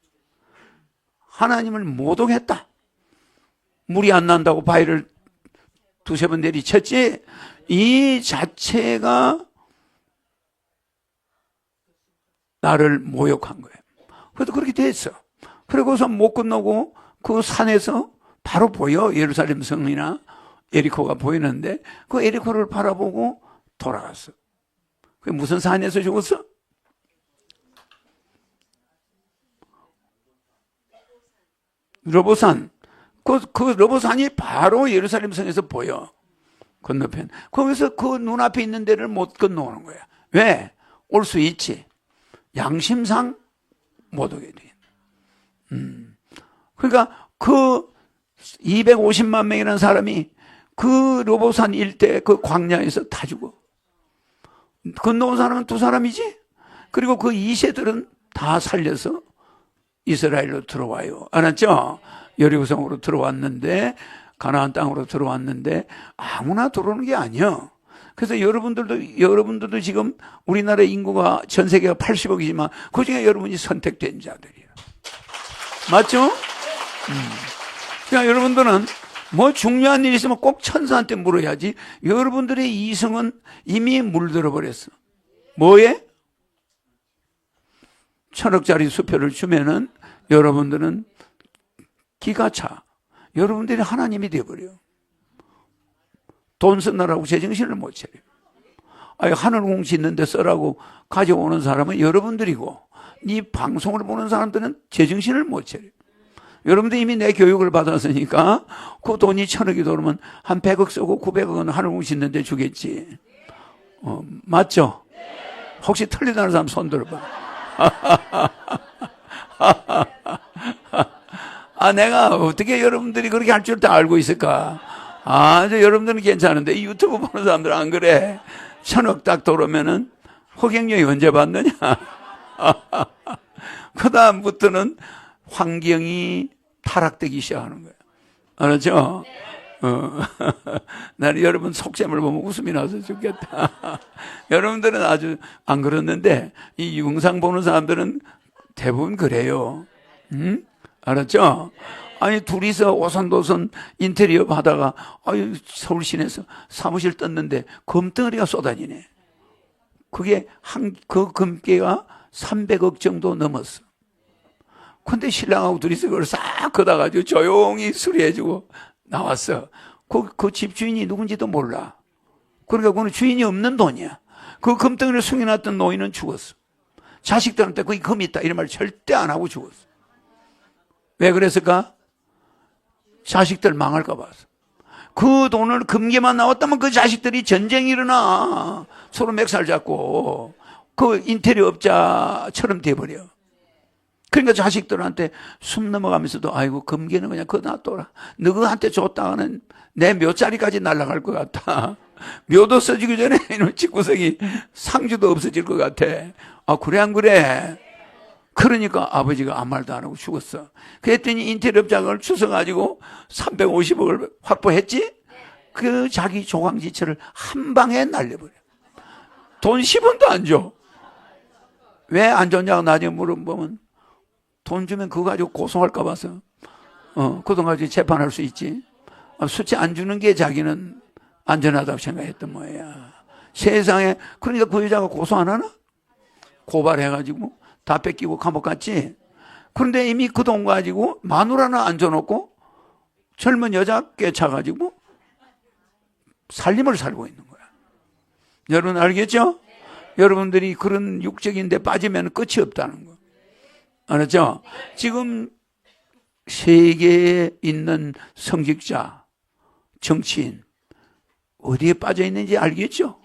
하나님을 모독했다. 물이 안 난다고 바위를 2-3번 내리쳤지. 이 자체가 나를 모욕한 거예요. 그래도 그렇게 됐어. 그러고서 못 건너고 그 산에서 바로 보여. 예루살렘 성이나 에리코가 보이는데 그 에리코를 바라보고 돌아갔어. 그게 무슨 산에서 죽었어? 러보산. 그 러보산이 바로 예루살렘 성에서 보여. 건너편. 거기서 그 눈앞에 있는 데를 못 건너오는 거야. 왜? 올 수 있지. 양심상 못 오게 돼. 그러니까 그 250만 명이라는 사람이 그 러보산 일대 그 광야에서 다 죽어. 건너온 사람은 2사람이지. 그리고 그 2세들은 다 살려서 이스라엘로 들어와요. 알았죠? 여리고성으로 들어왔는데, 가나안 땅으로 들어왔는데 아무나 들어오는 게 아니야. 그래서 여러분들도 지금 우리나라 인구가 전 세계가 80억이지만 그중에 여러분이 선택된 자들이야. 맞죠? 그러니까 여러분들은 뭐 중요한 일이 있으면 꼭 천사한테 물어야지. 여러분들의 이성은 이미 물들어 버렸어. 뭐에? 1,000억짜리 수표를 주면은 여러분들은 기가 차. 여러분들이 하나님이 되어버려. 돈 쓰느라고 제정신을 못 차려. 아니, 하늘공 짓는데 쓰라고 가져오는 사람은 여러분들이고, 이 방송을 보는 사람들은 제정신을 못 차려. 여러분들 이미 내 교육을 받았으니까 그 돈이 1,000억이 들어오면 한 100억 쓰고 900억은 하늘공 짓는데 주겠지. 맞죠? 혹시 틀리다는 사람 손 들어봐. 내가 어떻게 여러분들이 그렇게 할 줄 다 알고 있을까? 여러분들은 괜찮은데 이 유튜브 보는 사람들은 안 그래. 1,000억 딱 들어오면은 허경영이 언제 받느냐? 그 다음부터는 환경이 타락되기 시작하는 거예요. 알았죠? 나는 여러분 속셈을 보면 웃음이 나서 죽겠다. 여러분들은 아주 안 그렇는데 이 영상 보는 사람들은 대부분 그래요. 알았죠? 아니, 둘이서 오선도선 인테리어 하다가 서울 시내에서 사무실 떴는데 금덩어리가 쏟아지네. 그게 그 금괴가 300억 정도 넘었어. 근데 신랑하고 둘이서 그걸 싹 걷어가지고 조용히 수리해주고 나왔어. 그 집주인이 누군지도 몰라. 그러니까 그건 주인이 없는 돈이야. 그 금덩이를 숨겨놨던 노인은 죽었어. 자식들한테 거기 금 있다 이런 말 절대 안 하고 죽었어. 왜 그랬을까? 자식들 망할까 봐서. 그 돈을 금괴만 나왔다면 그 자식들이 전쟁이 일어나. 서로 맥살 잡고 그 인테리어 업자처럼 돼버려. 그러니까 자식들한테 숨 넘어가면서도 아이고 금괴는 그냥 그거 놔둬라. 너한테 줬다가는 내 몇 자리까지 날아갈 것 같다. 묘도 써지기 전에 이놈 집구석이 상주도 없어질 것 같아. 아, 그래, 안 그래? 그러니까 아버지가 아무 말도 안 하고 죽었어. 그랬더니 인테리어장을 주워가지고 350억을 확보했지? 그 자기 조강지처를 한 방에 날려버려. 돈 10원도 안 줘. 왜 안 줬냐고 나중에 물어보면 돈 주면 그거 가지고 고소할까 봐서. 그 돈 가지고 재판할 수 있지. 수치 안 주는 게 자기는 안전하다고 생각했던 모양이야. 세상에, 그러니까 그 여자가 고소 안 하나? 고발해가지고 다 뺏기고 감옥 갔지. 그런데 이미 그 돈 가지고 마누라나 앉아놓고 젊은 여자 꿰차가지고 살림을 살고 있는 거야. 여러분 알겠죠? 여러분들이 그런 육적인 데 빠지면 끝이 없다는 거. 알았죠? 지금 세계에 있는 성직자, 정치인, 어디에 빠져 있는지 알겠죠?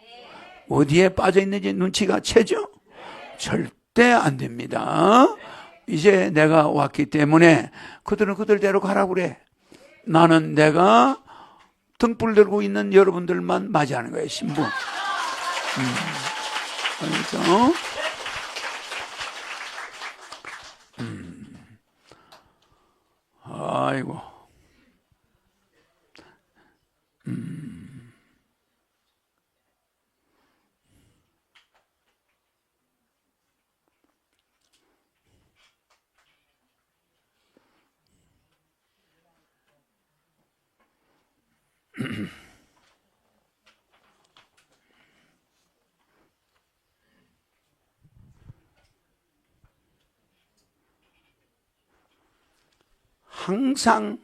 어디에 빠져 있는지 눈치가 채죠? 절대 안 됩니다. 이제 내가 왔기 때문에 그들은 그들대로 가라고 그래. 나는 내가 등불 들고 있는 여러분들만 맞이하는 거예요, 신부. 알겠죠? 아이고. 항상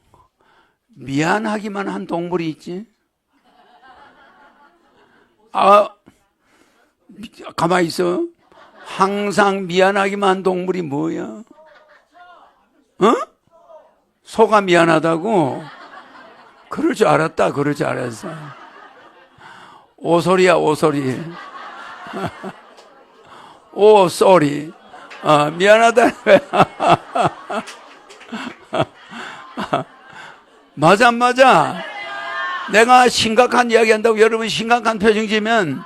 미안하기만 한 동물이 있지. 가만히 있어. 항상 미안하기만 한 동물이 뭐야? 소가 미안하다고? 그럴 줄 알았다. 그럴 줄 알았어. 오소리야, 오소리. 오, 쏘리. 미안하다. 맞아, 안 맞아? 내가 심각한 이야기 한다고 여러분 심각한 표정 지면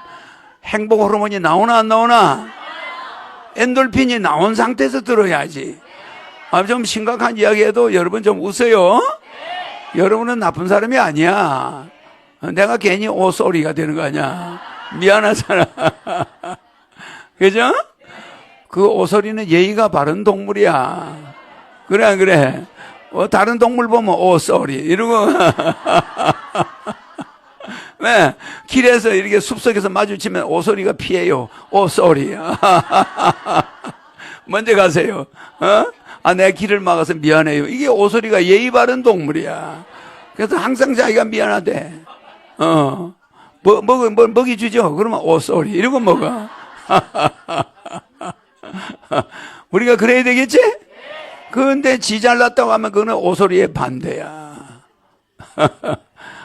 행복 호르몬이 나오나 안 나오나? 엔돌핀이 나온 상태에서 들어야지. 좀 심각한 이야기 해도 여러분 좀 웃어요. 여러분은 나쁜 사람이 아니야. 내가 괜히 오소리가 되는 거 아니야. 미안하잖아. 그죠? 그 오소리는 예의가 바른 동물이야. 그래, 안 그래? 다른 동물 보면 오소리 이러고. 왜? 길에서 이렇게 숲속에서 마주치면 오소리가 피해요. 오소리. 먼저 가세요. 내 길을 막아서 미안해요. 이게 오소리가 예의 바른 동물이야. 그래서 항상 자기가 미안하대. 먹이 주죠? 그러면 오소리 이러고 먹어. 우리가 그래야 되겠지? 그런데 지 잘났다고 하면 그거는 오소리의 반대야.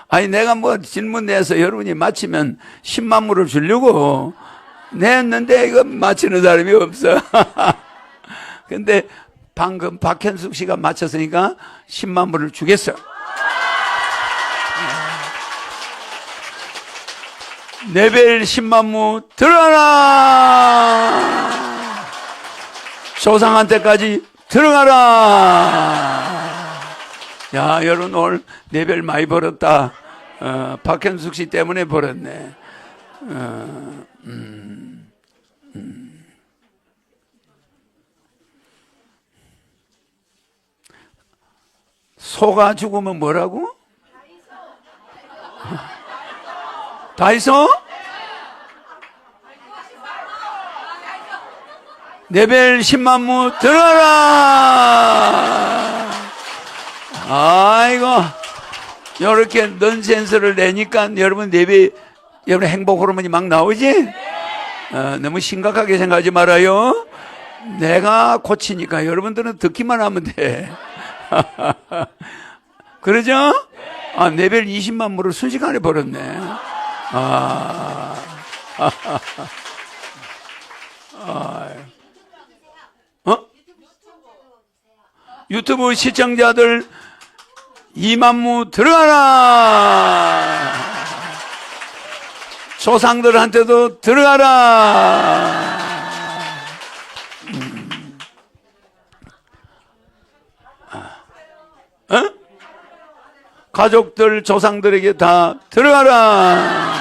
아니, 내가 뭐 질문 내서 여러분이 맞히면 10만 불을 주려고 냈는데 이거 맞히는 사람이 없어. 근데 방금 박현숙 씨가 맞췄으니까 10만 불을 주겠어. 레벨 10만 무 들어가라! 조상한테까지 들어가라! 야, 여러분 오늘 레벨 많이 벌었다. 박현숙 씨 때문에 벌었네. 소가 죽으면 뭐라고? 다이소? 레벨 10만 무 들어라! 아이고, 요렇게 넌센스를 내니까 여러분 여러분 행복 호르몬이 막 나오지? 너무 심각하게 생각하지 말아요. 내가 고치니까 여러분들은 듣기만 하면 돼. 그러죠? 레벨 20만 무를 순식간에 벌었네. 유튜브 시청자들 2만 무 들어가라! 조상들한테도 들어가라. 어? 가족들, 조상들에게 다 들어가라.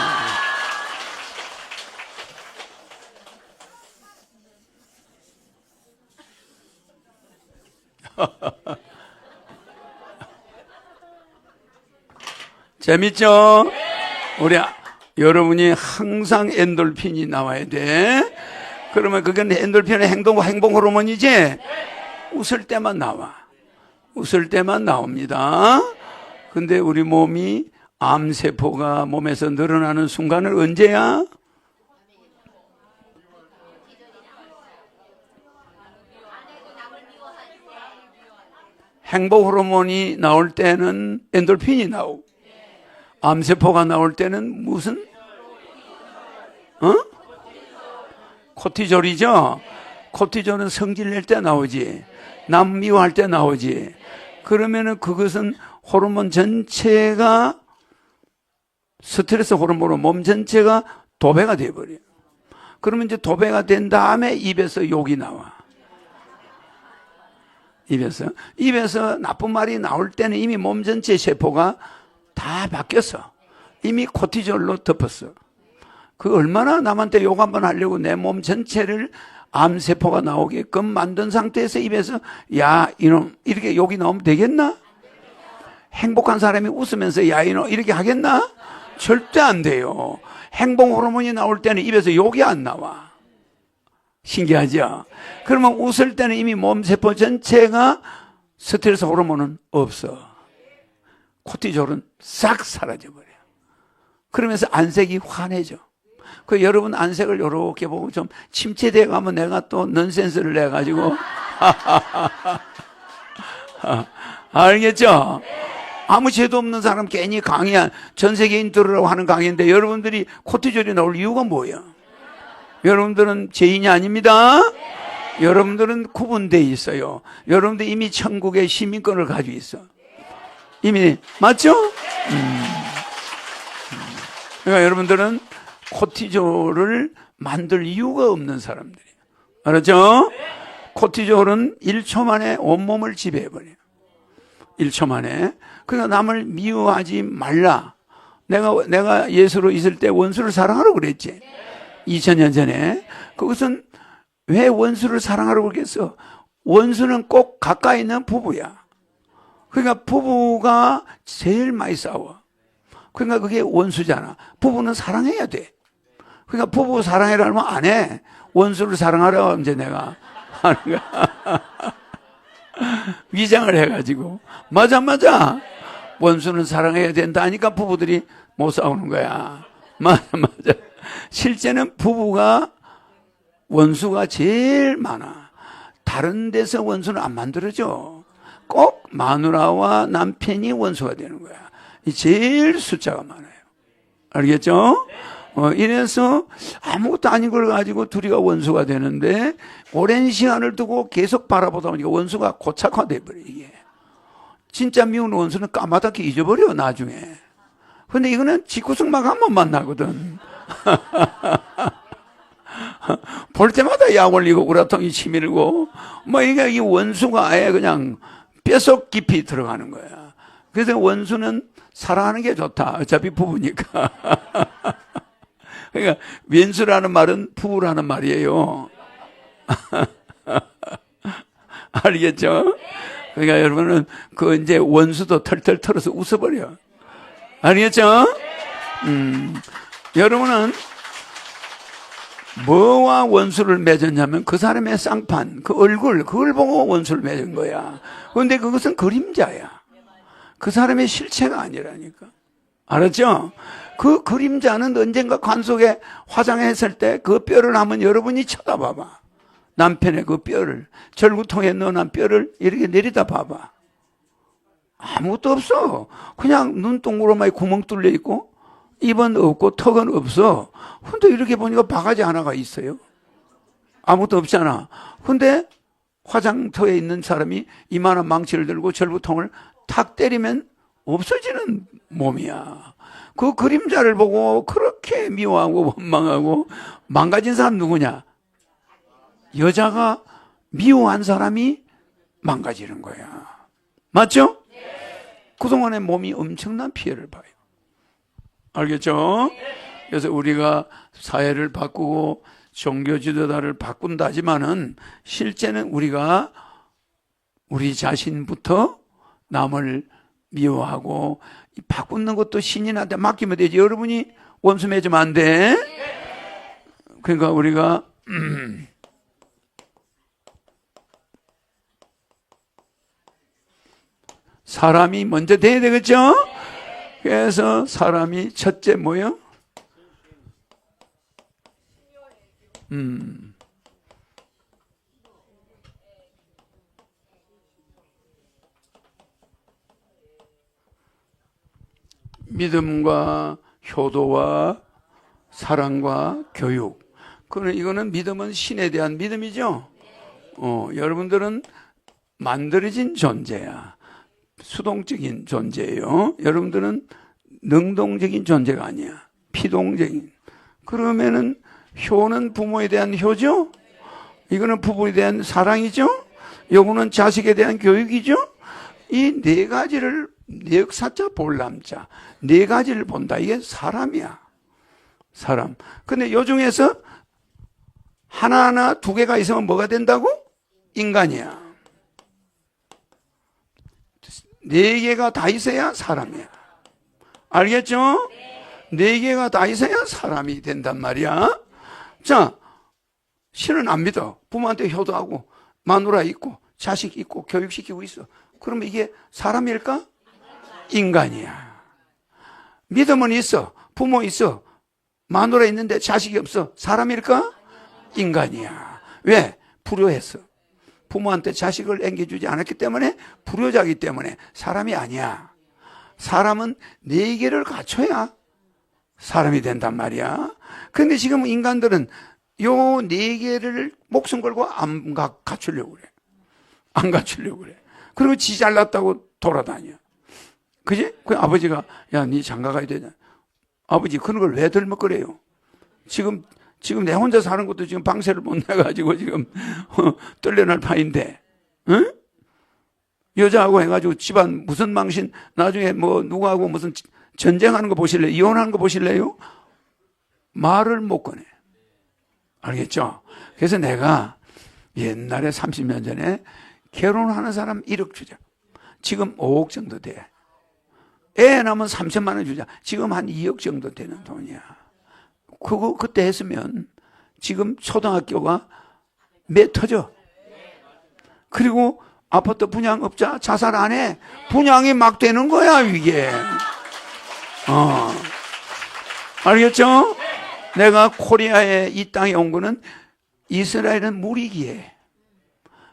재밌죠? 우리 여러분이 항상 엔돌핀이 나와야 돼. 그러면 그건 엔돌핀의 행동 호르몬이지? 웃을 때만 나와. 웃을 때만 나옵니다. 근데 우리 몸이 암세포가 몸에서 늘어나는 순간은 언제야? 행복 호르몬이 나올 때는 엔돌핀이 나오고, 암세포가 나올 때는 무슨? 코티졸이죠? 코티졸은 성질 낼 때 나오지. 남 미워할 때 나오지. 그러면은 그것은 호르몬 전체가 스트레스 호르몬으로 몸 전체가 도배가 돼버려요. 그러면 이제 도배가 된 다음에 입에서 욕이 나와. 입에서 나쁜 말이 나올 때는 이미 몸 전체 세포가 다 바뀌었어. 이미 코티졸로 덮었어. 그 얼마나 남한테 욕 한번 하려고 내 몸 전체를 암세포가 나오게끔 만든 상태에서 입에서 야 이놈 이렇게 욕이 나오면 되겠나? 행복한 사람이 웃으면서 야 이놈 이렇게 하겠나? 절대 안 돼요. 행복 호르몬이 나올 때는 입에서 욕이 안 나와. 신기하죠? 그러면 웃을 때는 이미 몸세포 전체가 스트레스 호르몬은 없어. 코티졸은 싹 사라져버려. 그러면서 안색이 환해져. 그 여러분 안색을 이렇게 보고 좀 침체돼 가면 내가 또 넌센스를 내가지고 알겠죠? 아무 죄도 없는 사람 괜히 강의한 전 세계인 들으라고 하는 강의인데 여러분들이 코티졸이 나올 이유가 뭐예요? 여러분들은 죄인이 아닙니다. 여러분들은 구분되어 있어요. 여러분들 이미 천국의 시민권을 가지고 있어. 이미 맞죠? 그러니까 여러분들은 코티졸을 만들 이유가 없는 사람들이에요. 알았죠? 코티졸은 1초 만에 온몸을 지배해버려요. 1초 만에. 그러니까 남을 미워하지 말라. 내가 예수로 있을 때 원수를 사랑하라고 그랬지. 2000년 전에. 그것은 왜 원수를 사랑하라고 그랬겠어? 원수는 꼭 가까이 있는 부부야. 그러니까 부부가 제일 많이 싸워. 그러니까 그게 원수잖아. 부부는 사랑해야 돼. 그러니까 부부 사랑해라 하면 안 해. 원수를 사랑하라고 하면 이제 내가 하는 거야. 위장을 해가지고. 맞아. 원수는 사랑해야 된다 하니까 부부들이 못 싸우는 거야. 맞아. 실제는 부부가 원수가 제일 많아. 다른 데서 원수는 안 만들어져. 꼭 마누라와 남편이 원수가 되는 거야. 이 제일 숫자가 많아요. 알겠죠? 이래서 아무것도 아닌 걸 가지고 둘이가 원수가 되는데 오랜 시간을 두고 계속 바라보다 보니까 원수가 고착화돼 버려 이게. 진짜 미운 원수는 까마득히 잊어버려 나중에. 근데 이거는 집구석만 한 번만 나거든. 볼 때마다 약 올리고 우라통이 치밀고 이게 이 원수가 아예 그냥 뼛속 깊이 들어가는 거야. 그래서 원수는 사랑하는 게 좋다. 어차피 부부니까. 그러니까 왼수라는 말은 부부라는 말이에요. 알겠죠? 그러니까 여러분은 그 이제 원수도 털털 털어서 웃어버려. 알겠죠? 여러분은 뭐와 원수를 맺었냐면 그 사람의 쌍판, 그 얼굴, 그걸 보고 원수를 맺은 거야. 그런데 그것은 그림자야. 그 사람의 실체가 아니라니까. 알았죠? 그 그림자는 언젠가 관 속에 화장했을 때 그 뼈를 한번 여러분이 쳐다봐봐. 남편의 그 뼈를, 절구통에 넣어놓은 뼈를 이렇게 내리다 봐봐. 아무것도 없어. 그냥 눈동그라미 구멍 뚫려 있고 입은 없고 턱은 없어. 근데 이렇게 보니까 바가지 하나가 있어요. 아무것도 없잖아. 근데 화장터에 있는 사람이 이만한 망치를 들고 절구통을 탁 때리면 없어지는 몸이야. 그 그림자를 보고 그렇게 미워하고 원망하고 망가진 사람 누구냐? 여자가 미워한 사람이 망가지는 거야. 맞죠? 그동안에 몸이 엄청난 피해를 봐요. 알겠죠? 그래서 우리가 사회를 바꾸고 종교 지도자를 바꾼다지만은 실제는 우리가 우리 자신부터 남을 미워하고 바꾸는 것도 신인한테 맡기면 되지. 여러분이 원수 맺으면 안 돼. 그러니까 우리가 사람이 먼저 돼야 되겠죠? 그래서 사람이 첫째 뭐요? 믿음과 효도와 사랑과 교육. 이거는 믿음은 신에 대한 믿음이죠. 여러분들은 만들어진 존재야. 수동적인 존재예요. 여러분들은 능동적인 존재가 아니야. 피동적인. 그러면은 효는 부모에 대한 효죠. 이거는 부부에 대한 사랑이죠. 요거는 자식에 대한 교육이죠. 이 네 가지를 역사자 볼람자 네 가지를 본다. 이게 사람이야. 사람. 근데 요 중에서 하나하나 두 개가 있으면 뭐가 된다고? 인간이야. 네 개가 다 있어야 사람이야. 알겠죠? 네 개가 다 있어야 사람이 된단 말이야. 자, 신은 안 믿어. 부모한테 효도하고 마누라 있고 자식 있고 교육시키고 있어. 그러면 이게 사람일까? 인간이야. 믿음은 있어. 부모 있어. 마누라 있는데 자식이 없어. 사람일까? 인간이야. 왜? 불효했어. 부모한테 자식을 앵겨주지 않았기 때문에 불효자이기 때문에 사람이 아니야. 사람은 네 개를 갖춰야 사람이 된단 말이야. 그런데 지금 인간들은 요 네 개를 목숨 걸고 안 갖추려고 그래. 안 갖추려고 그래. 그리고 지 잘났다고 돌아다녀. 그지? 그 아버지가 야, 니 장가 가야 되냐? 아버지 그런 걸 왜 덜먹거려요? 지금 내 혼자 사는 것도 지금 방세를 못 내가지고 지금 떨려날 판인데, 응? 여자하고 해가지고 집안 무슨 망신, 나중에 뭐 누구하고 무슨 전쟁하는 거 보실래요? 이혼하는 거 보실래요? 말을 못 꺼내. 알겠죠? 그래서 내가 옛날에 30년 전에 결혼하는 사람 1억 주자. 지금 5억 정도 돼. 애 낳으면 3천만 원 주자. 지금 한 2억 정도 되는 돈이야. 그거 그때 했으면 지금 초등학교가 매 터져. 그리고 아파트 분양업자 자살 안 해. 분양이 막 되는 거야, 이게. 알겠죠? 내가 코리아에 이 땅에 온 거는 이스라엘은 물이기에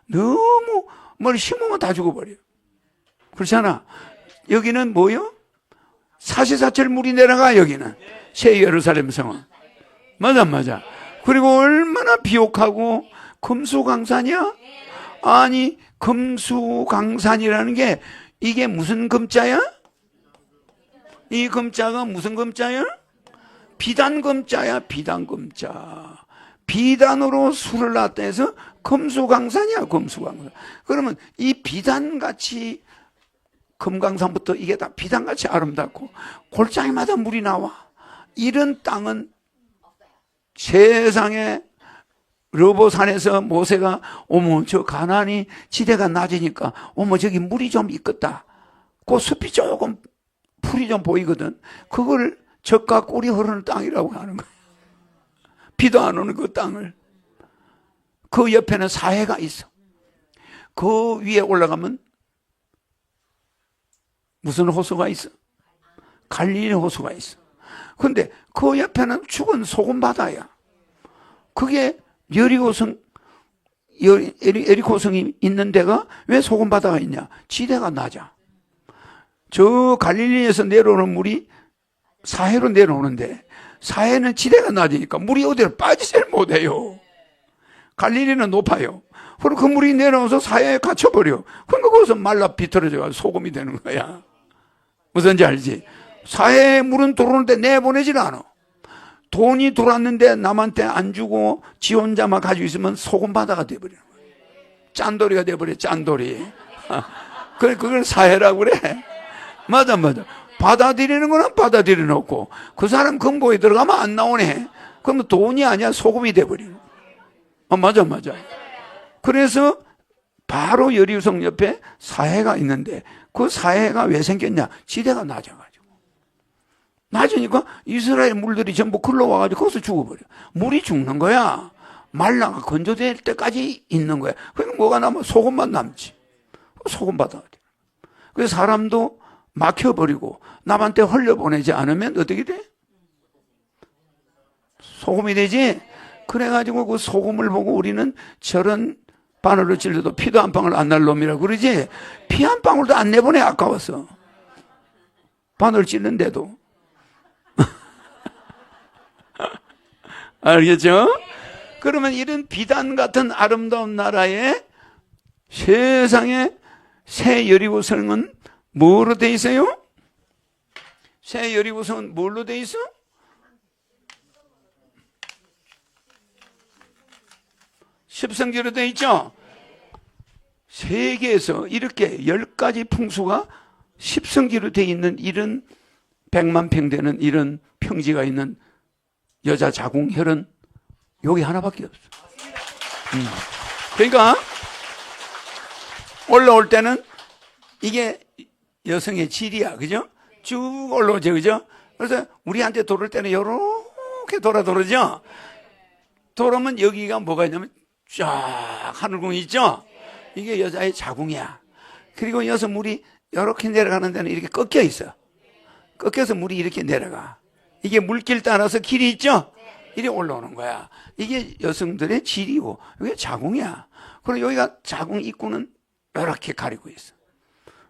너무 뭘 심으면 다 죽어버려. 그렇잖아. 여기는 뭐요? 사시사철 물이 내려가. 여기는 새 예루살렘 성은. 맞아. 그리고 얼마나 비옥하고 금수강산이야? 아니 금수강산이라는 게 이게 무슨 금자야? 이 금자가 무슨 금자야? 비단금자야. 비단금자. 비단으로 술을 놨다 해서 금수강산이야. 금수강산. 그러면 이 비단같이 금강산부터 이게 다 비단같이 아름답고 골짜기마다 물이 나와. 이런 땅은 세상에 르보산에서 모세가 어머 저 가나안이 지대가 낮으니까 어머 저기 물이 좀 있겠다. 그 숲이 조금 풀이 좀 보이거든. 그걸 젖과 꿀이 흐르는 땅이라고 하는 거야. 비도 안 오는 그 땅을. 그 옆에는 사해가 있어. 그 위에 올라가면 무슨 호수가 있어? 갈릴리 호수가 있어. 근데 그 옆에는 죽은 소금 바다야. 그게 여리고성, 에리코성이 있는 데가 왜 소금 바다가 있냐? 지대가 낮아. 저 갈릴리에서 내려오는 물이 사해로 내려오는데 사해는 지대가 낮으니까 물이 어디로 빠지질 못해요. 갈릴리는 높아요. 그리고 그 물이 내려와서 사해에 갇혀버려. 그러니까 거기서 말라 비틀어져서 소금이 되는 거야. 무슨지 알지? 사회에 물은 들어오는데 내보내질 않아. 돈이 들어왔는데 남한테 안 주고 지 혼자만 가지고 있으면 소금바다가 돼버리는 거야. 짠돌이가 돼버려, 짠돌이. 그걸 사회라고 그래. 맞아. 받아들이는 거는 받아들여 놓고, 그 사람 금고에 들어가면 안 나오네. 그러면 돈이 아니야, 소금이 돼버리는 거야. 맞아. 그래서 바로 여리우성 옆에 사해가 있는데, 그 사해가 왜 생겼냐? 지대가 낮아가지고. 낮으니까 이스라엘 물들이 전부 글러와가지고 거기서 죽어버려. 물이 죽는 거야. 말라가 건조될 때까지 있는 거야. 그럼 뭐가 남아? 소금만 남지. 소금 받아야 돼. 그래서 사람도 막혀버리고 남한테 흘려보내지 않으면 어떻게 돼? 소금이 되지? 그래가지고 그 소금을 보고 우리는 저런 바늘로 찔러도 피도 한 방울 안 날 놈이라고 그러지? 피 한 방울도 안 내보내, 아까워서. 바늘 찔른데도. 알겠죠? 그러면 이런 비단 같은 아름다운 나라에 세상에 새 여리고성은 뭐로 돼 있어요? 새 여리고성은 뭘로 돼 있어? 십성지로 돼 있죠? 세계에서 이렇게 10가지 풍수가 십성지로 돼 있는 이런 100만 평 되는 이런 평지가 있는 여자 자궁혈은 여기 하나밖에 없어. 그러니까 올라올 때는 이게 여성의 질이야, 그죠? 쭉 올라오죠, 그죠? 그래서 우리한테 돌을 때는 이렇게 돌아죠? 돌아오면 여기가 뭐가 있냐면 쫙 하늘궁이 있죠? 이게 여자의 자궁이야. 그리고 여기서 물이 이렇게 내려가는 데는 이렇게 꺾여 있어. 꺾여서 물이 이렇게 내려가. 이게 물길 따라서 길이 있죠? 이리 올라오는 거야. 이게 여성들의 질이고, 이게 자궁이야. 그리고 여기가 자궁 입구는 이렇게 가리고 있어.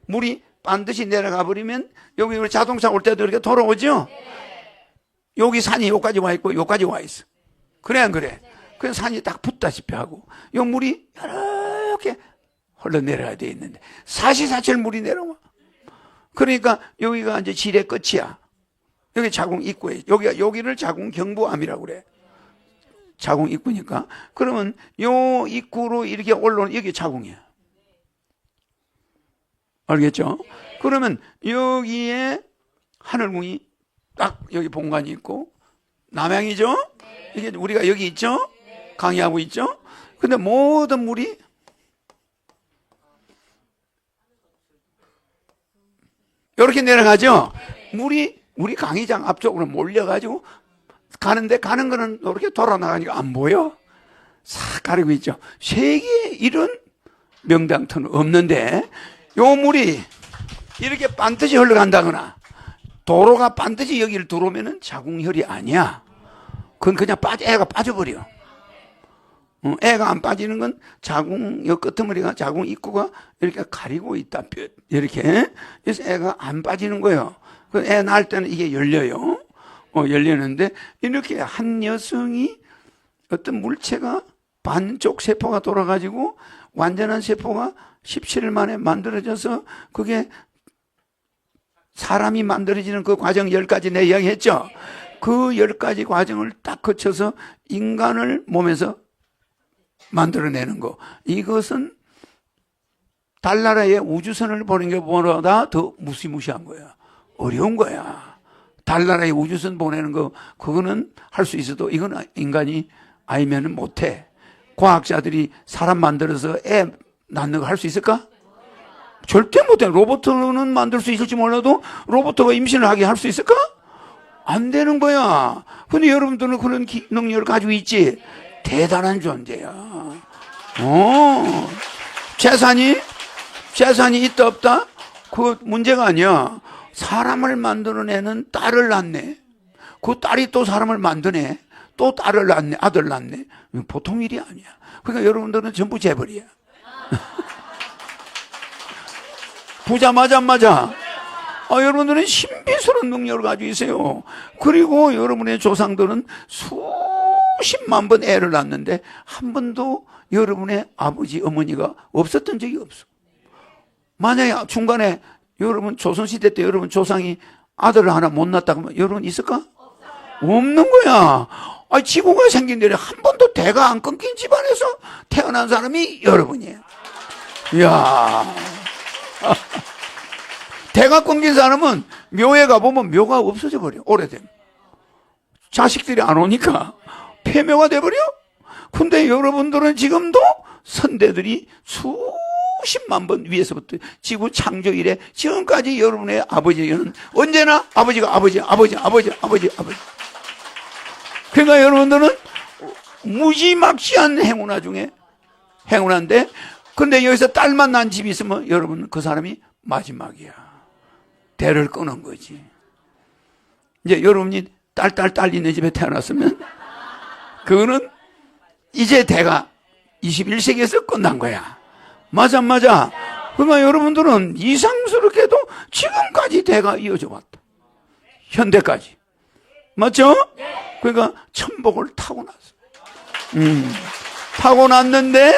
물이 반드시 내려가 버리면 여기 우리 자동차 올 때도 이렇게 돌아오죠? 여기 산이 여기까지 와 있고 여기까지 와 있어. 그래 안 그래? 그래서 산이 딱 붙다시피 하고 이 물이 이렇게 흘러내려야 돼 있는데 사시사철 물이 내려와. 그러니까 여기가 이제 질의 끝이야. 여기 자궁 입구에 여기를 자궁 경부암이라고 그래. 자궁 입구니까. 그러면 요 입구로 이렇게 올라오는 여기 자궁이야. 알겠죠? 그러면 여기에 하늘궁이 딱 여기 본관이 있고 남양이죠? 이게 우리가 여기 있죠? 강의하고 있죠? 근데 모든 물이 이렇게 내려가죠? 물이 우리 강의장 앞쪽으로 몰려가지고 가는데 가는 거는 이렇게 돌아 나가니까 안 보여? 싹 가리고 있죠? 세계에 이런 명당터는 없는데 요 물이 이렇게 반드시 흘러간다거나 도로가 반드시 여기를 들어오면은 자궁혈이 아니야. 그건 그냥 애가 빠져버려. 애가 안 빠지는 건 자궁, 요 끄트머리가 자궁 입구가 이렇게 가리고 있다. 이렇게. 그래서 애가 안 빠지는 거예요. 애 낳을 때는 이게 열려요. 열리는데 이렇게 한 여성이 어떤 물체가 반쪽 세포가 돌아가지고 완전한 세포가 17일 만에 만들어져서 그게 사람이 만들어지는 그 과정 10가지 내 이야기 했죠? 그 10가지 과정을 딱 거쳐서 인간을 몸에서 만들어내는 거. 이것은 달나라의 우주선을 보는 것보다 더 무시무시한 거야. 어려운 거야. 달나라의 우주선 보내는 거, 그거는 할 수 있어도 이건 인간이 아니면 못해. 과학자들이 사람 만들어서 애 낳는 거 할 수 있을까? 절대 못해. 로봇은 만들 수 있을지 몰라도 로봇가 임신을 하게 할 수 있을까? 안 되는 거야. 근데 여러분들은 그런 능력을 가지고 있지. 대단한 존재야. 재산이 있다 없다? 그 문제가 아니야. 사람을 만들어내는 딸을 낳네. 그 딸이 또 사람을 만드네. 또 딸을 낳네. 아들 낳네. 보통 일이 아니야. 그러니까 여러분들은 전부 재벌이야. 부자 맞아. 여러분들은 신비스러운 능력을 가지고 있어요. 그리고 여러분의 조상들은 수십만 번 애를 낳았는데 한 번도 여러분의 아버지, 어머니가 없었던 적이 없어. 만약에 중간에 여러분 조선시대 때 여러분 조상이 아들을 하나 못 낳았다고 하면 여러분 있을까? 없는 거야. 아, 지구가 생긴 데에 한 번도 대가 안 끊긴 집안에서 태어난 사람이 여러분이에요. 이야. 대가 끊긴 사람은 묘에 가보면 묘가 없어져 버려. 오래되면. 자식들이 안 오니까 폐묘가 돼버려. 근데 여러분들은 지금도 선대들이 수십만 번 위에서부터 지구 창조 이래 지금까지 여러분의 아버지는 언제나 아버지가 아버지. 그러니까 여러분들은 무지막지한 행운아 중에 행운한데, 근데 여기서 딸만 난 집이 있으면 여러분 그 사람이 마지막이야. 대를 끊은 거지. 이제 여러분이 딸 있는 집에 태어났으면 그거는 이제 대가 21세기에서 끝난 거야. 맞아. 그러니까 여러분들은 이상스럽게도 지금까지 대가 이어져 왔다. 현대까지. 맞죠? 그러니까 천복을 타고났어. 타고났는데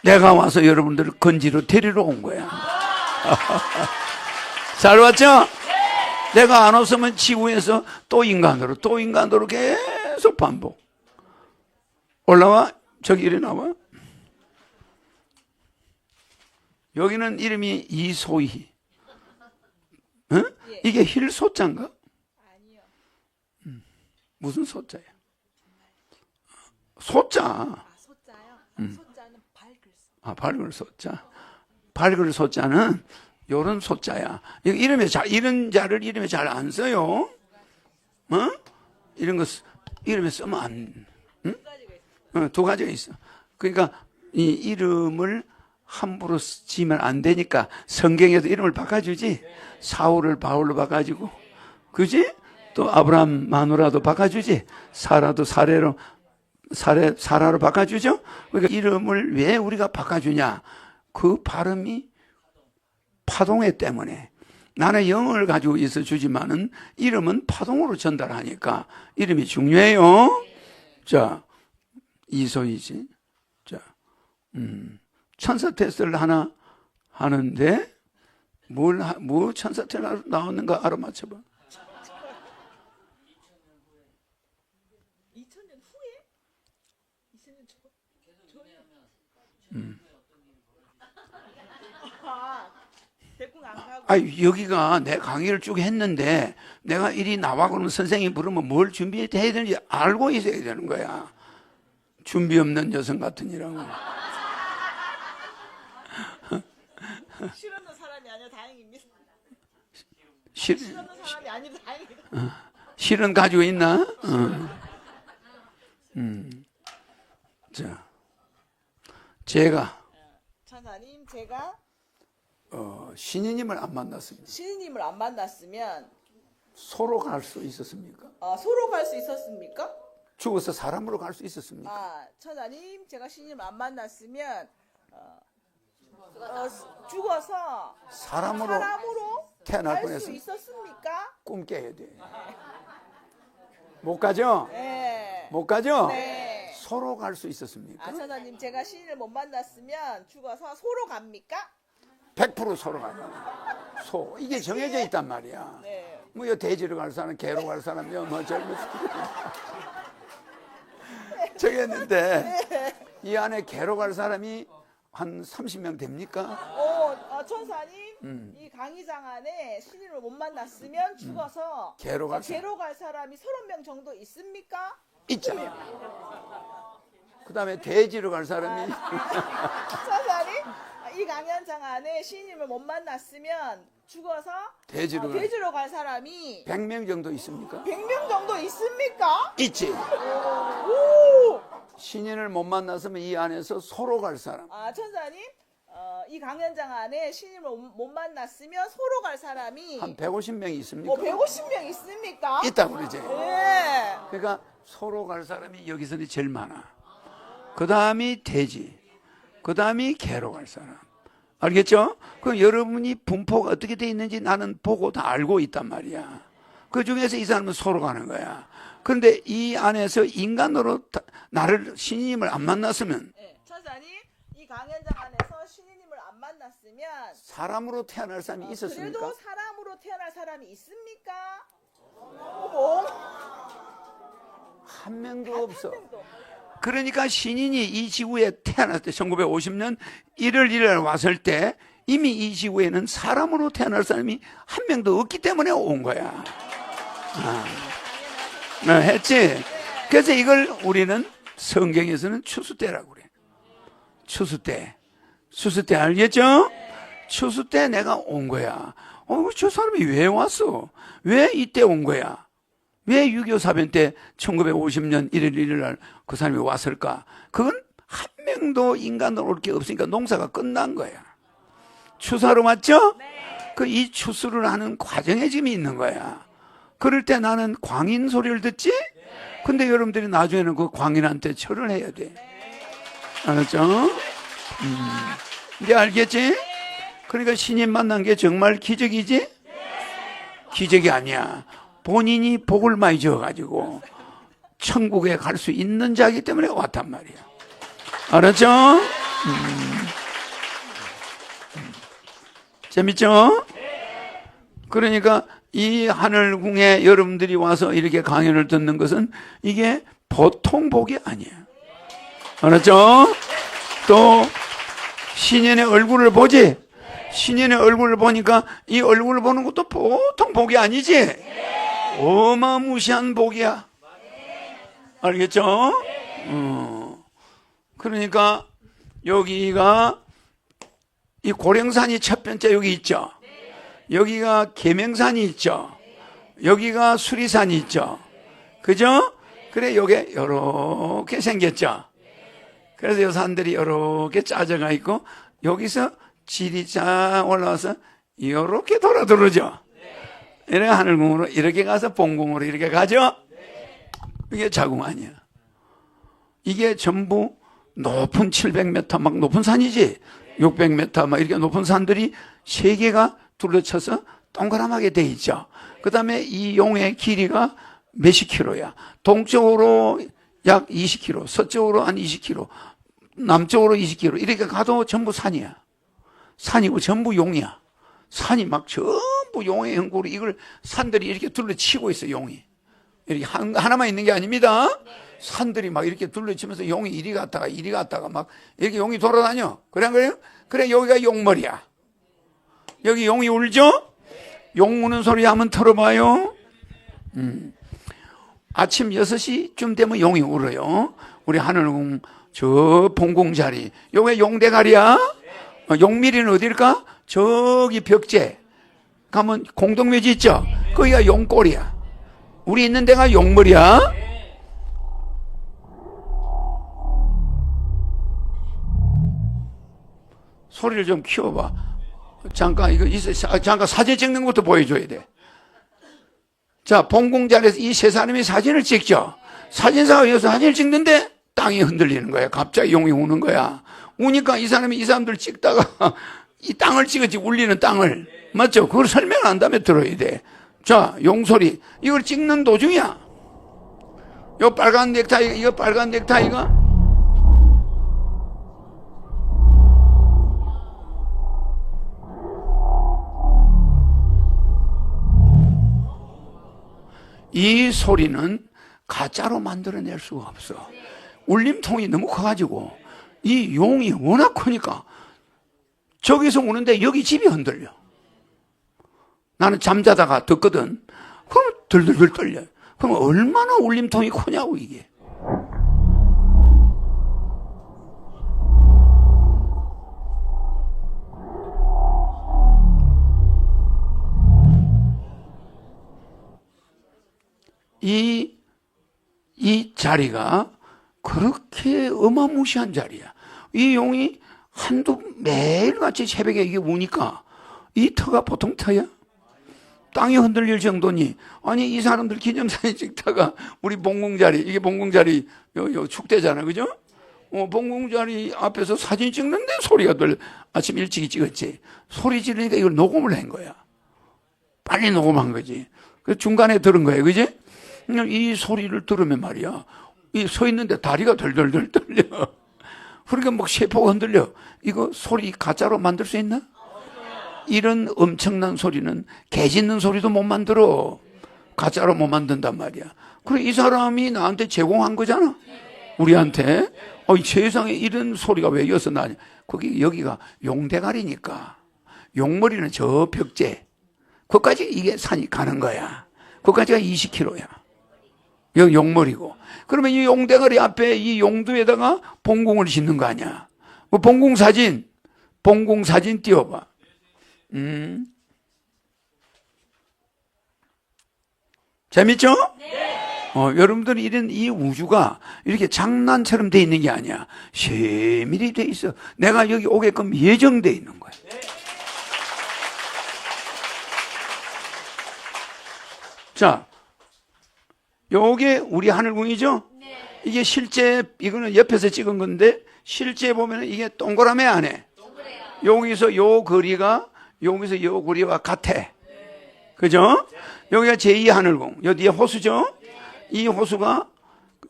내가 와서 여러분들을 건지로 데리러 온 거야. 잘 왔죠? 내가 안 왔으면 지구에서 또 인간으로 계속 반복. 올라와. 저기 이리 나와. 여기는 이름이 이소희. 응? 이게 힐소자인가? 아니요. 무슨 소자야? 소자. 소자요? 소자는 밝을 소. 밝을 소자. 밝을 소자는 요런 소자야. 이런 자를 이름에 잘 안 써요. 이런 거 이름에 쓰면 안. 응? 두 가지가 있어. 그러니까 이 이름을 함부로 지면 안 되니까 성경에도 이름을 바꿔주지. 사울을 바울로 바꿔주고, 그지? 또 아브라함 마누라도 바꿔주지. 사라도 사라로 바꿔주죠. 그러니까 이름을 왜 우리가 바꿔주냐? 그 발음이 파동에 때문에. 나는 영어를 가지고 있어 주지만은 이름은 파동으로 전달하니까 이름이 중요해요. 자, 이소희지. 자, 천사 테스트를 하나 하는데 뭐 천사 테스트 나왔는가 알아맞혀봐. 2000년 후에? 2000년 전에? 대충 안 가고. 여기가 내 강의를 쭉 했는데 내가 이리 나와 그러면 선생님이 부르면 뭘 준비해야 되는지 알고 있어야 되는 거야. 준비 없는 여성 같으니라고. 싫어하는 사람이 아니라 다행입니다. 실, 싫어하는 사람이 아니라 다행입니다. 실은 가지고 있나? 자, 제가 천사님, 제가 신인님을 안 만났습니다. 신인님을 안 만났으면 소로 갈 수 있었습니까? 소로 갈 수 있었습니까? 죽어서 사람으로 갈 수 있었습니까? 천사님, 제가 신인님을 안 만났으면 죽어서 사람으로 태어날 갈 수 뻔했어. 있었습니까? 꿈 깨야 돼. 못 가죠? 네. 못 가죠? 네. 소로 갈 수 있었습니까? 천사님, 제가 신인을 못 만났으면 죽어서 소로 갑니까? 100% 소로 가요. 소. 이게 정해져 있단 말이야. 네. 뭐, 돼지로 갈 사람, 개로 갈 사람, 뭐, 젊은 정했는데, 이 안에 개로 갈 사람이 한 30명 됩니까? 천사님, 이 강의장 안에 신인을 못 만났으면 죽어서 개로 갈 갈 사람이 30명 정도 있습니까? 있잖아요. 그 다음에 돼지로 갈 사람이, 천사님, 이 강연장 안에 신인을 못 만났으면 죽어서 돼지로 갈 사람이 100명 정도 있습니까? 100명 정도 있습니까? 있지. 오! 신인을 못 만났으면 이 안에서 소로 갈 사람. 천사님, 이 강연장 안에 신인을 못 만났으면 소로 갈 사람이 한 150명이 있습니까? 150명 있습니까? 있다고 그러지. 네. 그러니까 소로 갈 사람이 여기서는 제일 많아. 그 다음이 돼지. 그 다음이 개로 갈 사람. 알겠죠? 그럼 여러분이 분포가 어떻게 돼 있는지 나는 보고 다 알고 있단 말이야. 그 중에서 이 사람은 소로 가는 거야. 그런데 이 안에서 인간으로 나를 신인님을 안 만났으면 천사님, 이 강연장 안에서 신인님을 안 만났으면 사람으로 태어날 사람이 있었습니까? 그래도 사람으로 태어날 사람이 있습니까? 뭐? 한 명도 단 없어. 한 명도. 그러니까 신인이 이 지구에 태어났을 때 1950년 1월 1일 왔을 때 이미 이 지구에는 사람으로 태어날 사람이 한 명도 없기 때문에 온 거야. 했지? 그래서 이걸 우리는 성경에서는 추수 때라고 그래. 추수 때. 추수 때 알겠죠? 추수 때 내가 온 거야. 저 사람이 왜 왔어? 왜 이때 온 거야? 왜 6.25 사변 때 1950년 1월 1일 날 그 사람이 왔을까? 그건 한 명도 인간으로 올 게 없으니까 농사가 끝난 거야. 추수하러 왔죠? 그 이 추수를 하는 과정에 지금 있는 거야. 그럴 때 나는 광인 소리를 듣지? 근데 여러분들이 나중에는 그 광인한테 절을 해야 돼. 알았죠? 이제 알겠지? 그러니까 신인 만난 게 정말 기적이지? 기적이 아니야. 본인이 복을 많이 지어가지고 천국에 갈 수 있는 자이기 때문에 왔단 말이야. 알았죠? 재밌죠? 그러니까 이 하늘궁에 여러분들이 와서 이렇게 강연을 듣는 것은 이게 보통 복이 아니에요. 알았죠? 또 신인의 얼굴을 보지? 신인의 얼굴을 보니까 이 얼굴을 보는 것도 보통 복이 아니지? 어마무시한 복이야. 알겠죠? 그러니까 여기가 이 고령산이 첫 번째 여기 있죠? 여기가 계명산이 있죠? 여기가 수리산이 있죠? 그죠? 그래 요게 요렇게 생겼죠? 그래서 요 산들이 요렇게 짜져가 있고 여기서 질이 쫙 올라와서 요렇게 돌아들어오죠? 이렇게 하늘궁으로 이렇게 가서 본궁으로 이렇게 가죠? 이게 자궁 아니야. 이게 전부 높은 700m 막 높은 산이지. 600m 막 이렇게 높은 산들이 세 개가 둘러쳐서 동그랗게 돼 있죠. 그 다음에 이 용의 길이가 몇십 킬로야. 동쪽으로 약 20km, 서쪽으로 한 20km, 남쪽으로 20km 이렇게 가도 전부 산이야. 산이고 전부 용이야. 산이 막 전부 용의 형국으로 이걸 산들이 이렇게 둘러치고 있어. 용이 이렇게 하나만 있는 게 아닙니다. 산들이 막 이렇게 둘러치면서 용이 이리 갔다가 막 이렇게 용이 돌아다녀. 그래 안 그래요? 그래 여기가 용머리야. 여기 용이 울죠? 용 우는 소리 한번 들어봐요. 아침 6시쯤 되면 용이 울어요. 우리 하늘궁 저 본궁 자리 요게 용대가리야. 용밀이는 어딜까? 저기 벽제 가면 공동묘지 있죠? 거기가 용골이야. 우리 있는 데가 용머리야. 소리를 좀 키워봐. 잠깐 이거 잠깐 사진 찍는 것도 보여줘야 돼. 자, 본궁 자리에서 이 세 사람이 사진을 찍죠. 사진사가 여기서 사진을 찍는데 땅이 흔들리는 거야. 갑자기 용이 우는 거야. 우니까 이 사람들 찍다가 이 땅을 찍었지, 울리는 땅을. 맞죠? 그걸 설명한 다음에 들어야 돼. 자, 용소리. 이걸 찍는 도중이야. 요 빨간 넥타이, 이거 빨간 넥타이가 이 소리는 가짜로 만들어낼 수가 없어. 울림통이 너무 커가지고 이 용이 워낙 크니까 저기서 우는데 여기 집이 흔들려. 나는 잠자다가 듣거든. 그럼 들들들 떨려. 그럼 얼마나 울림통이 크냐고 이게. 이 자리가 그렇게 어마무시한 자리야. 이 용이 매일같이 새벽에 이게 우니까 이 터가 보통 터야? 땅이 흔들릴 정도니. 아니 이 사람들 기념사진 찍다가 우리 본궁자리, 이게 본궁자리 요 축대잖아, 그죠? 본궁자리 앞에서 사진 찍는데 소리가 아침 일찍이 찍었지. 소리 지르니까 이걸 녹음을 한 거야. 빨리 녹음한 거지. 그 중간에 들은 거야, 그지? 이 소리를 들으면 말이야, 이 서 있는데 다리가 덜덜덜 떨려. 그러니까 막 세포가 흔들려. 이거 소리 가짜로 만들 수 있나? 이런 엄청난 소리는 개 짖는 소리도 못 만들어. 가짜로 못 만든단 말이야. 그래, 이 사람이 나한테 제공한 거잖아. 우리한테. 이 세상에 이런 소리가 왜 여기서 나냐. 여기가 용대가리니까. 용머리는 저 벽제. 거기까지 이게 산이 가는 거야. 거기까지가 20km야. 여기 용머리고. 그러면 이 용대가리 앞에 이 용두에다가 봉궁을 짓는 거 아니야. 뭐 봉궁 사진 띄워봐. 재밌죠? 네. 여러분들 이런 이 우주가 이렇게 장난처럼 돼 있는 게 아니야. 세밀히 돼 있어. 내가 여기 오게끔 예정돼 있는 거야. 네. 자, 요게 우리 하늘궁이죠? 네. 이게 실제, 이거는 옆에서 찍은 건데, 실제 보면 이게 동그라미 안 해. 여기서 요 거리가, 여기서 요 거리와 같아. 네. 그죠? 여기가 제2하늘궁. 요 뒤에 호수죠? 네. 이 호수가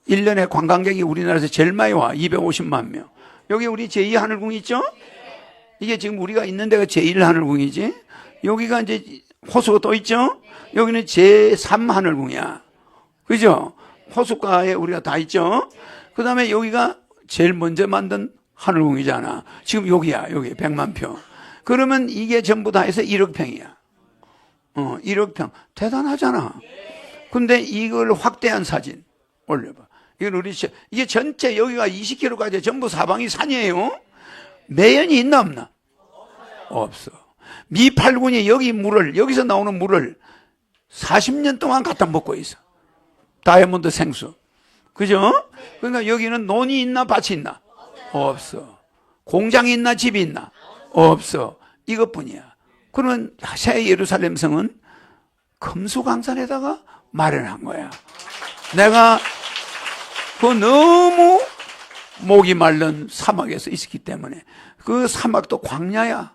1년에 관광객이 우리나라에서 제일 많이 와. 250만 명. 여기 우리 제2하늘궁 있죠? 네. 이게 지금 우리가 있는 데가 제1하늘궁이지? 여기가 이제 호수가 또 있죠? 네. 여기는 제3하늘궁이야. 그죠? 호숫가에 우리가 다 있죠? 그 다음에 여기가 제일 먼저 만든 하늘궁이잖아. 지금 여기야, 여기 100만 평. 그러면 이게 전부 다 해서 1억 평이야. 1억 평. 대단하잖아. 근데 이걸 확대한 사진 올려봐. 이게 전체 여기가 20km까지 전부 사방이 산이에요. 매연이 있나 없나? 없어. 미팔군이 여기서 나오는 물을 40년 동안 갖다 먹고 있어. 다이아몬드 생수. 그죠? 그러니까 여기는 논이 있나 밭이 있나? 없어. 공장이 있나 집이 있나? 없어. 이것뿐이야. 그러면 새 예루살렘 성은 금수강산에다가 마련한 거야. 내가 너무 목이 마른 사막에서 있었기 때문에 그 사막도 광야야.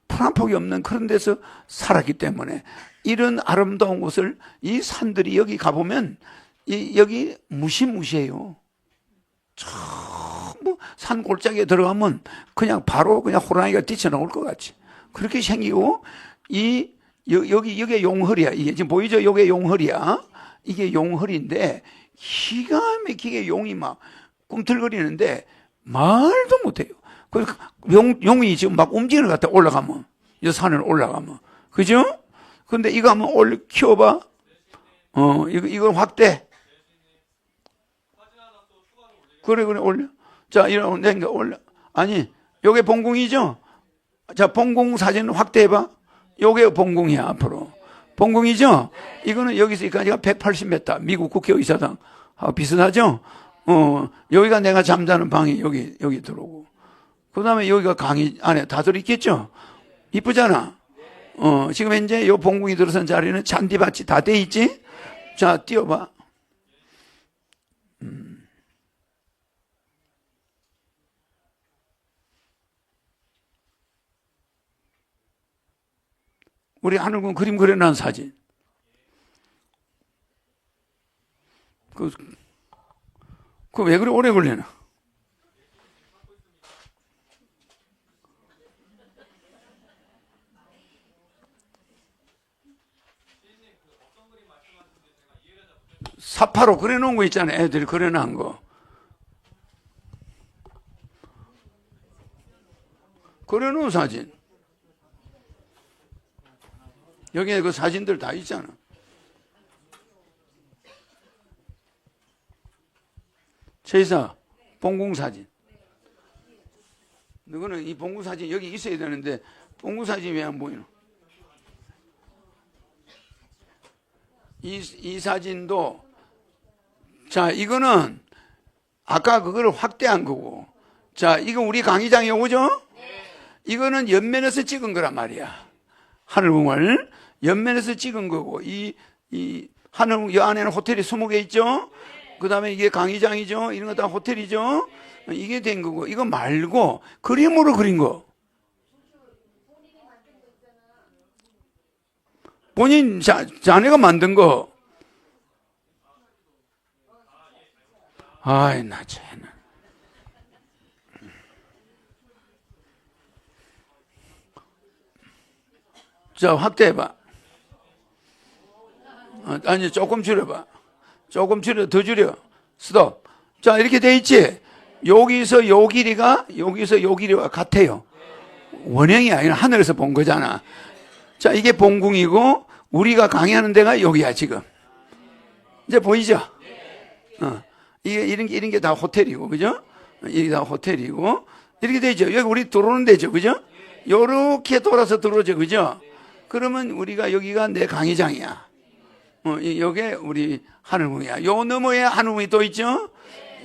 풀 한 폭이 없는 그런 데서 살았기 때문에 이런 아름다운 곳을 이 산들이 여기 가보면 여기 무시무시해요. 전부 산 골짜기에 들어가면 그냥 바로 그냥 호랑이가 뛰쳐나올 것 같이 그렇게 생기고 여기 용허리야. 이게 지금 보이죠? 이게 용허리야. 이게 용허리인데 기가 막히게 용이 막 꿈틀거리는데 말도 못해요. 그래서 용이 지금 막 움직이는 것 같아. 올라가면 이 산을 올라가면 그죠? 근데 이거 한번 키워봐. 이걸 확대. 그래 올려. 자 이런 내가 올려. 아니 요게 봉궁이죠? 자 봉궁 사진 확대해봐. 요게 봉궁이야 앞으로. 봉궁이죠? 이거는 여기서 여기까지가 180m. 미국 국회의사당 비슷하죠? 여기가 내가 잠자는 방이 여기 들어오고. 그 다음에 여기가 강의 안에 다 들어있겠죠? 이쁘잖아. 지금 현재 요 봉궁이 들어선 자리는 잔디밭이 다 돼 있지? 자, 띄워봐. 우리 하늘궁 그림 그려놓은 사진. 그 왜 그래 오래 걸리나? 사파로 그려놓은 거 있잖아요. 애들이 그려놓은 거. 그려놓은 사진. 여기에 그 사진들 다 있잖아. 최이사, 봉궁 사진. 너는 이 봉궁 사진 여기 있어야 되는데 봉궁 사진이 왜 안 보이노? 이 사진도 자 이거는 아까 그거를 확대한 거고 자 이거 우리 강의장이 오죠? 이거는 옆면에서 찍은 거란 말이야. 하늘궁을 옆면에서 찍은 거고 이 하늘궁 이 안에는 호텔이 20개 있죠? 그 다음에 이게 강의장이죠? 이런 거 다 호텔이죠? 이게 된 거고 이거 말고 그림으로 그린 거 본인 자네가 만든 거. 아이 나 쟤는 자, 확대해봐. 아니, 조금 줄여봐. 조금 줄여, 더 줄여. 스톱. 자, 이렇게 돼 있지? 여기서 요 길이가, 여기서 요 길이와 같아요. 원형이 아니라 하늘에서 본 거잖아. 자, 이게 본궁이고, 우리가 강의하는 데가 여기야, 지금. 이제 보이죠? 이게, 이런 게 다 호텔이고, 그죠? 이게 다 호텔이고, 이렇게 되죠. 여기 우리 들어오는 데죠, 그죠? 요렇게 돌아서 들어오죠, 그죠? 그러면 우리가 여기가 내 강의장이야. 요게 우리 하늘궁이야. 요 너머에 하늘궁이 또 있죠?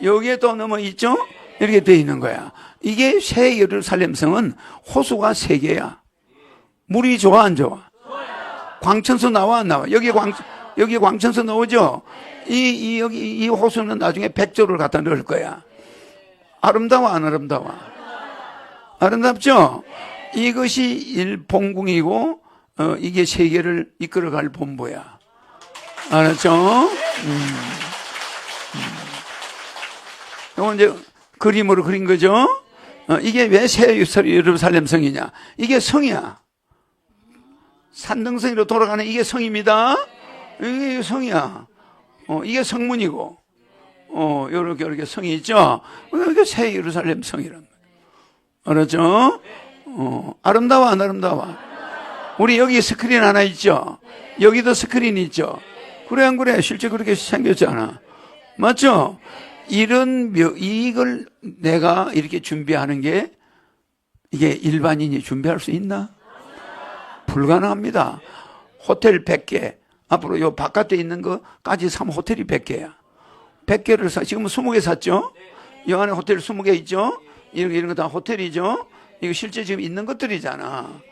여기에 또 넘어 있죠? 이렇게 돼 있는 거야. 이게 새 예루살렘성은 호수가 세 개야. 물이 좋아, 안 좋아? 광천수 나와, 안 나와? 여기 광천수 나오죠? 이 호수는 나중에 백조를 갖다 넣을 거야. 아름다워, 안 아름다워? 아름답죠? 이것이 일본궁이고, 이게 세계를 이끌어갈 본부야. 알았죠? 이건 이제 그림으로 그린 거죠? 이게 왜 새 예루살렘 성이냐? 이게 성이야. 산등성이로 돌아가는 이게 성입니다. 이게 성이야. 이게 성문이고, 요렇게 성이 있죠? 이게 새 예루살렘 성이란 말이야. 알았죠? 아름다워, 안 아름다워? 우리 여기 스크린 하나 있죠? 여기도 스크린이 있죠? 그래, 안 그래? 실제 그렇게 생겼잖아. 맞죠? 이걸 내가 이렇게 준비하는 게, 이게 일반인이 준비할 수 있나? 불가능합니다. 호텔 100개. 앞으로 요 바깥에 있는 거까지 사면 호텔이 100개야. 100개를 지금 20개 샀죠? 이 안에 호텔 20개 있죠? 이런 거 다 호텔이죠? 이거 실제 지금 있는 것들이잖아.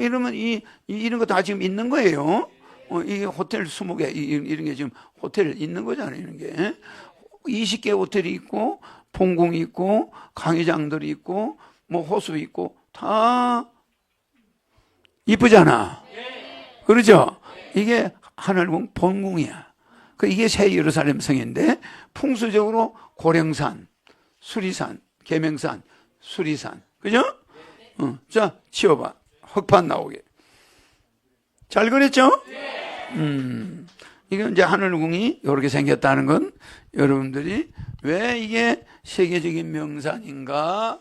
이러면 이런 거 다 지금 있는 거예요. 이게 호텔 20개, 이런 게 지금 호텔 있는 거잖아요, 이런 게. 20개 호텔이 있고, 본궁이 있고, 강의장들이 있고, 뭐 호수 있고, 다 이쁘잖아. 그러죠? 이게 하늘궁 본궁이야. 이게 새 예루살렘 성인데, 풍수적으로 고령산, 수리산, 계명산, 수리산. 그죠? 자, 치워봐. 흙판 나오게. 잘 그랬죠? 이건 이제 하늘궁이 이렇게 생겼다는 건 여러분들이 왜 이게 세계적인 명산인가?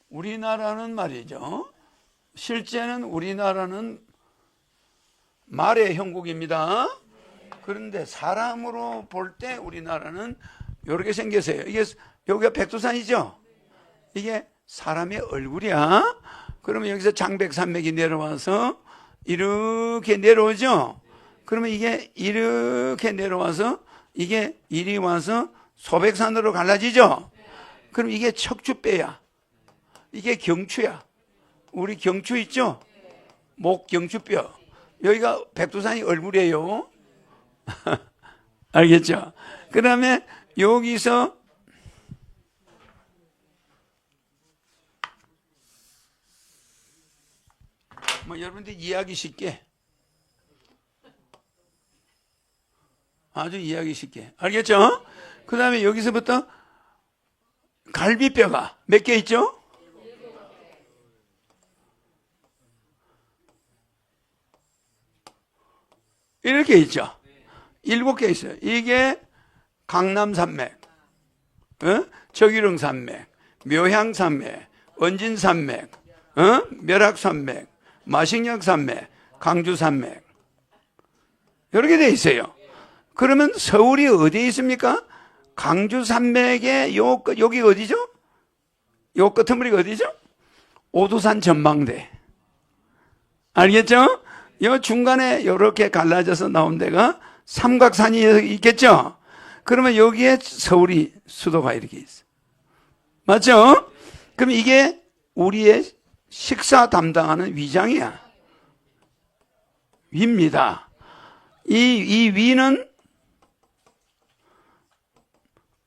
우리나라는 말이죠. 실제는 우리나라는 말의 형국입니다. 그런데 사람으로 볼 때 우리나라는 이렇게 생겼어요. 이게 여기가 백두산이죠? 이게 사람의 얼굴이야. 그러면 여기서 장백산맥이 내려와서 이렇게 내려오죠? 그러면 이게 이렇게 내려와서 이게 이리 와서 소백산으로 갈라지죠? 그럼 이게 척추뼈야. 이게 경추야. 우리 경추 있죠? 목 경추뼈. 여기가 백두산이 얼굴이에요. 알겠죠? 그 다음에 여기서 뭐 여러분들 이해하기 쉽게, 아주 이해하기 쉽게, 알겠죠? 그 다음에 여기서부터 갈비뼈가 몇 개 있죠? 이렇게 있죠. 7개 있어요. 이게 강남산맥, 저기릉산맥, 묘향산맥, 원진산맥, 멸악산맥, 마식령산맥, 강주산맥. 이렇게 돼 있어요. 그러면 서울이 어디에 있습니까? 강주산맥의 여기 어디죠? 요 끄트머리가 어디죠? 오두산 전망대. 알겠죠? 요 중간에 이렇게 갈라져서 나온 데가 삼각산이 있겠죠? 그러면 여기에 서울이 수도가 이렇게 있어. 맞죠? 그럼 이게 우리의 식사 담당하는 위장이야. 위입니다. 이 위는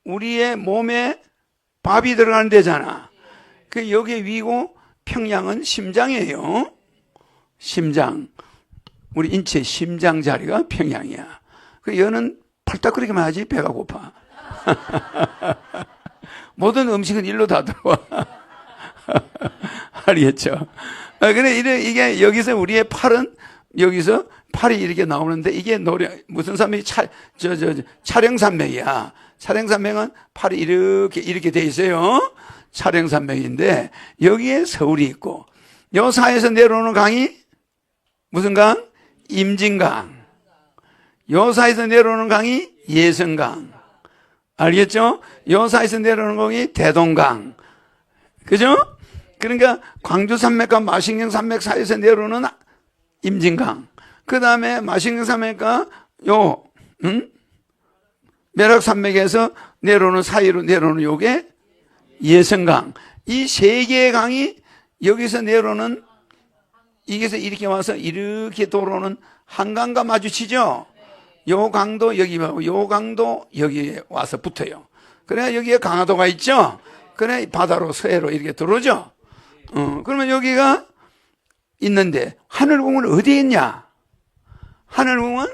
우리의 몸에 밥이 들어가는 데잖아. 그 여기 위고 평양은 심장이에요. 심장. 우리 인체 심장 자리가 평양이야. 그 여는 팔딱거리기만 하지 배가 고파. 모든 음식은 일로 다 들어와. 알겠죠? 그래, 이게 여기서 우리의 팔은, 여기서 팔이 이렇게 나오는데, 이게 무슨 산맥이 촬영산맥이야. 촬영산맥은 팔이 이렇게 돼 있어요. 촬영산맥인데, 여기에 서울이 있고, 요 사이에서 내려오는 강이, 무슨 강? 임진강. 요 사이에서 내려오는 강이 예성강. 알겠죠? 요 사이에서 내려오는 강이 대동강. 그죠? 그러니까 광주산맥과 마신경산맥 사이에서 내려오는 임진강. 그 다음에 마신경산맥과 매력산맥에서 내려오는 사이로 내려오는 요게 예성강. 이 세 개의 강이 여기서 내려오는, 이게서 이렇게 와서 이렇게 돌아오는 한강과 마주치죠? 요 강도 여기, 요 강도 여기에 와서 붙어요. 그래, 여기에 강화도가 있죠? 그래, 바다로 서해로 이렇게 들어오죠? 그러면 여기가 있는데, 하늘궁은 어디에 있냐? 하늘궁은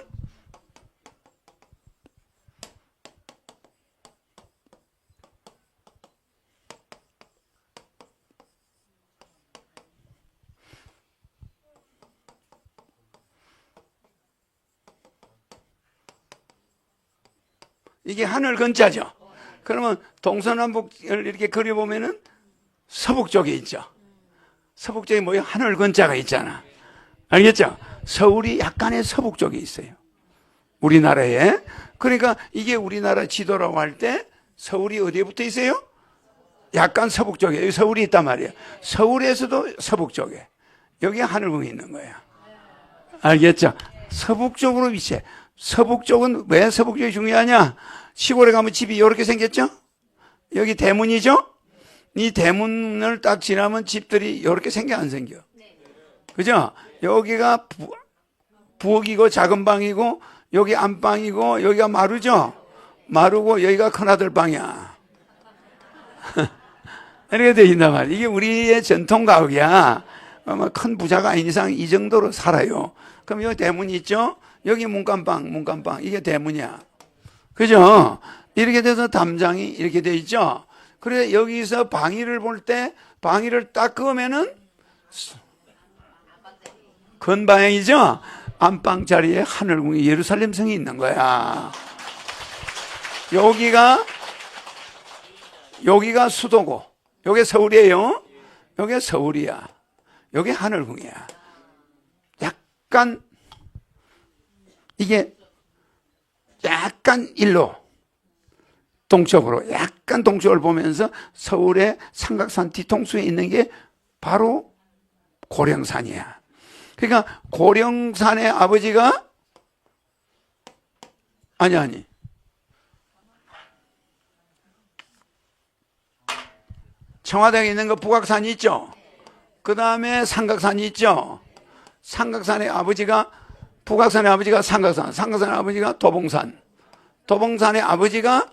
이게 하늘 근자죠. 그러면 동서남북을 이렇게 그려보면은 서북 쪽에 있죠. 서북 쪽에 뭐예요? 하늘 근자가 있잖아. 알겠죠? 서울이 약간의 서북 쪽에 있어요. 우리나라에. 그러니까 이게 우리나라 지도라고 할 때 서울이 어디에 붙어 있어요? 약간 서북 쪽에. 여기 서울이 있단 말이에요. 서울에서도 서북 쪽에. 여기 하늘궁이 있는 거예요. 알겠죠? 서북 쪽으로 위치해. 서북 쪽은 왜 서북 쪽이 중요하냐? 시골에 가면 집이 이렇게 생겼죠? 여기 대문이죠? 이 대문을 딱 지나면 집들이 이렇게 생겨 안 생겨? 그죠? 여기가 부엌이고 작은 방이고 여기 안방이고 여기가 마루죠? 마루고 여기가 큰아들 방이야. 이렇게 돼 있단 말이야. 이게 우리의 전통 가옥이야. 큰 부자가 아닌 이상 이 정도로 살아요. 그럼 여기 대문이 있죠? 여기 문간방. 이게 대문이야. 그죠? 이렇게 돼서 담장이 이렇게 돼 있죠? 그래, 여기서 방위를 볼 때, 방위를 딱 그으면은, 건방이죠? 안방 자리에 하늘궁이 예루살렘 성이 있는 거야. 여기가 수도고, 여기 서울이에요. 여기 서울이야. 여기 하늘궁이야. 약간, 이게 약간 일로 동쪽으로 약간 동쪽을 보면서 서울의 삼각산 뒤통수에 있는 게 바로 고령산이야. 그러니까 고령산의 아버지가 아니 청와대에 있는 거 북악산이 있죠. 그 다음에 삼각산이 있죠. 삼각산의 아버지가 북악산의 아버지가 삼각산, 삼각산의 아버지가 도봉산, 도봉산의 아버지가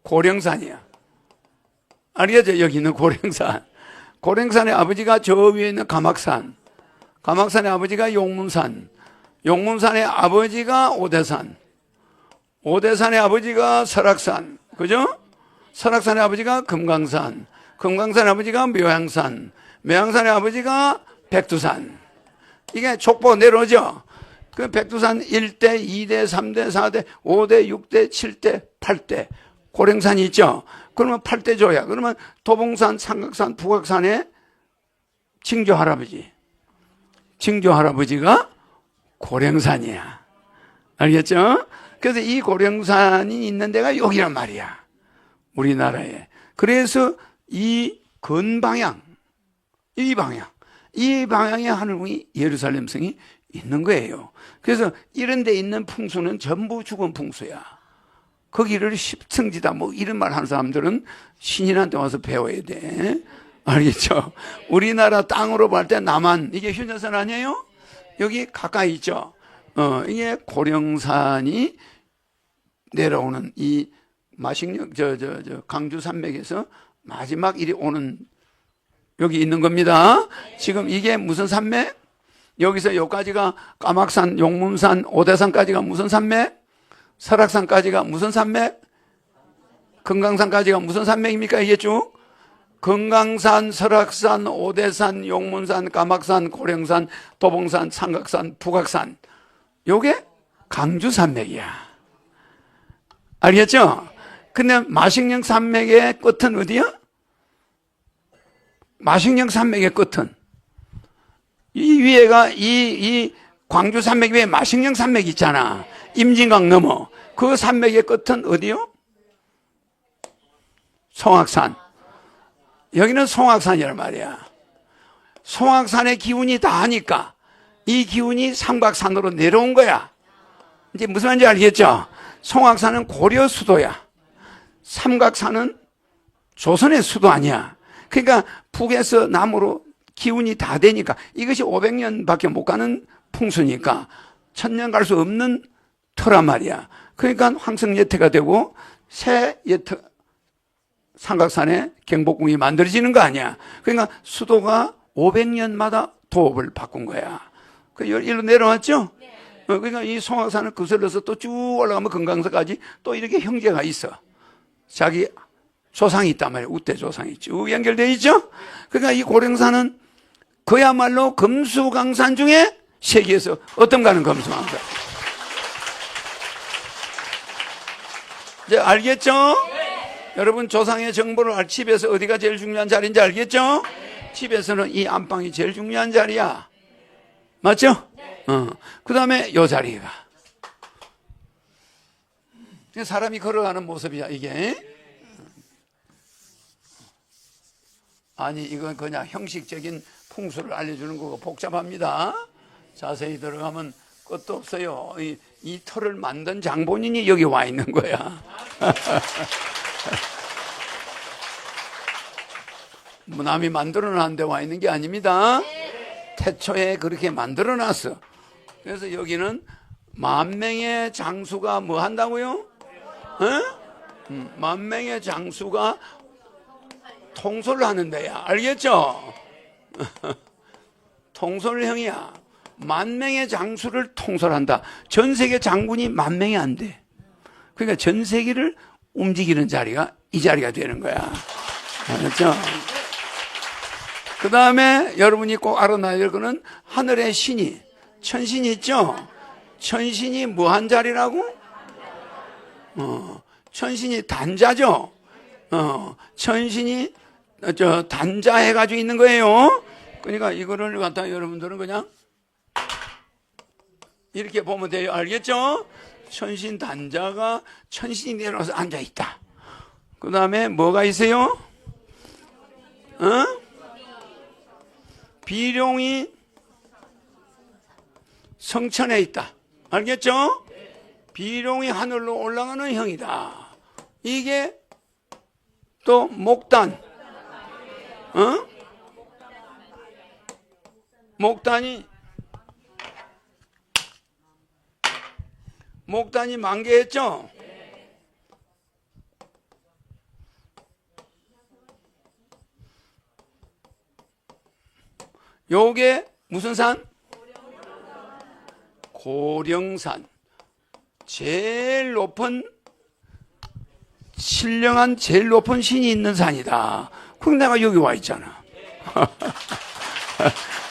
고령산이야. 알겠죠? 여기 있는 고령산. 고령산의 아버지가 저 위에 있는 가막산, 가막산의 아버지가 용문산, 용문산의 아버지가 오대산, 오대산의 아버지가 설악산, 그죠? 설악산의 아버지가 금강산, 금강산의 아버지가 묘향산, 묘향산의 아버지가 백두산. 이게 족보 내려오죠? 그 백두산 1대, 2대, 3대, 4대, 5대, 6대, 7대, 8대. 고령산이 있죠? 그러면 8대 조야. 그러면 도봉산, 삼각산, 북악산의 징조 할아버지. 징조 할아버지가 고령산이야. 알겠죠? 그래서 이 고령산이 있는 데가 여기란 말이야. 우리나라에. 그래서 이 건방향, 이 방향에 하늘궁이 예루살렘 성이 있는 거예요. 그래서 이런 데 있는 풍수는 전부 죽은 풍수야. 거기를 십성지다 뭐 이런 말 하는 사람들은 신인한테 와서 배워야 돼. 알겠죠? 우리나라 땅으로 볼 때 남한, 이게 휴전선 아니에요? 여기 가까이 있죠? 이게 고령산이 내려오는 이 마식령, 강주 산맥에서 마지막 일이 오는 여기 있는 겁니다. 지금 이게 무슨 산맥? 여기서 여기까지가 까막산, 용문산, 오대산까지가 무슨 산맥? 설악산까지가 무슨 산맥? 금강산까지가 무슨 산맥입니까? 이게 쭉 금강산, 설악산, 오대산, 용문산, 가막산, 고령산, 도봉산, 삼각산, 북악산. 요게 강주산맥이야. 알겠죠? 근데 마식령 산맥의 끝은 어디야? 마식령 산맥의 끝은 이 위에가 이 광주 산맥 위에 마식령 산맥 있잖아. 임진강 넘어. 그 산맥의 끝은 어디요? 송악산. 여기는 송악산이란 말이야. 송악산의 기운이 다 하니까 이 기운이 삼각산으로 내려온 거야. 이제 무슨 말인지 알겠죠? 송악산은 고려 수도야. 삼각산은 조선의 수도 아니야. 그러니까 북에서 남으로 기운이 다 되니까 이것이 500년밖에 못 가는 풍수니까 1000년 갈 수 없는 터란 말이야. 그러니까 황성예태가 되고 새 예태 삼각산에 경복궁이 만들어지는 거 아니야. 그러니까 수도가 500년마다 도읍을 바꾼 거야. 그 일로 내려왔죠? 그러니까 이 송악산을 거슬러서 또 쭉 올라가면 금강산까지 또 이렇게 형제가 있어. 자기 조상이 있단 말이에요. 우대 조상이 쭉 연결되어 있죠? 그러니까 이 고령산은 그야말로 금수강산 중에 세계에서 어떤가는 금수강산. 이제 알겠죠? 여러분 조상의 정보를 집에서 어디가 제일 중요한 자리인지 알겠죠? 집에서는 이 안방이 제일 중요한 자리야. 맞죠? 그 다음에 요 자리가. 사람이 걸어가는 모습이야, 이게. 아니, 이건 그냥 형식적인 풍수를 알려주는 거고 복잡합니다. 자세히 들어가면 끝도 없어요. 이 터를 만든 장본인이 여기 와 있는 거야. 뭐 남이 만들어놓은 데 와 있는 게 아닙니다. 태초에 그렇게 만들어놨어. 그래서 여기는 만명의 장수가 뭐 한다고요? 만명의 장수가 통솔을 하는 데야. 알겠죠? 통솔형이야. 만명의 장수를 통솔한다. 전 세계 장군이 만명이 안 돼. 그러니까 전 세계를 움직이는 자리가 이 자리가 되는 거야. 알았죠? 그 다음에 여러분이 꼭 알아놔야 될 거는 하늘의 신이, 천신이 있죠? 천신이 뭐한 자리라고? 천신이 단자죠? 천신이 단자 해가지고 있는 거예요. 그러니까 이거를 갖다 여러분들은 그냥 이렇게 보면 돼요. 알겠죠? 천신 단자가 천신이 내려와서 앉아있다. 그 다음에 뭐가 있어요? 비룡이 성천에 있다. 알겠죠? 비룡이 하늘로 올라가는 형이다. 이게 또 목단. 목단이 만개했죠? 요게 무슨 산? 고령산. 제일 높은, 신령한 제일 높은 신이 있는 산이다. 그럼 내가 여기 와 있잖아.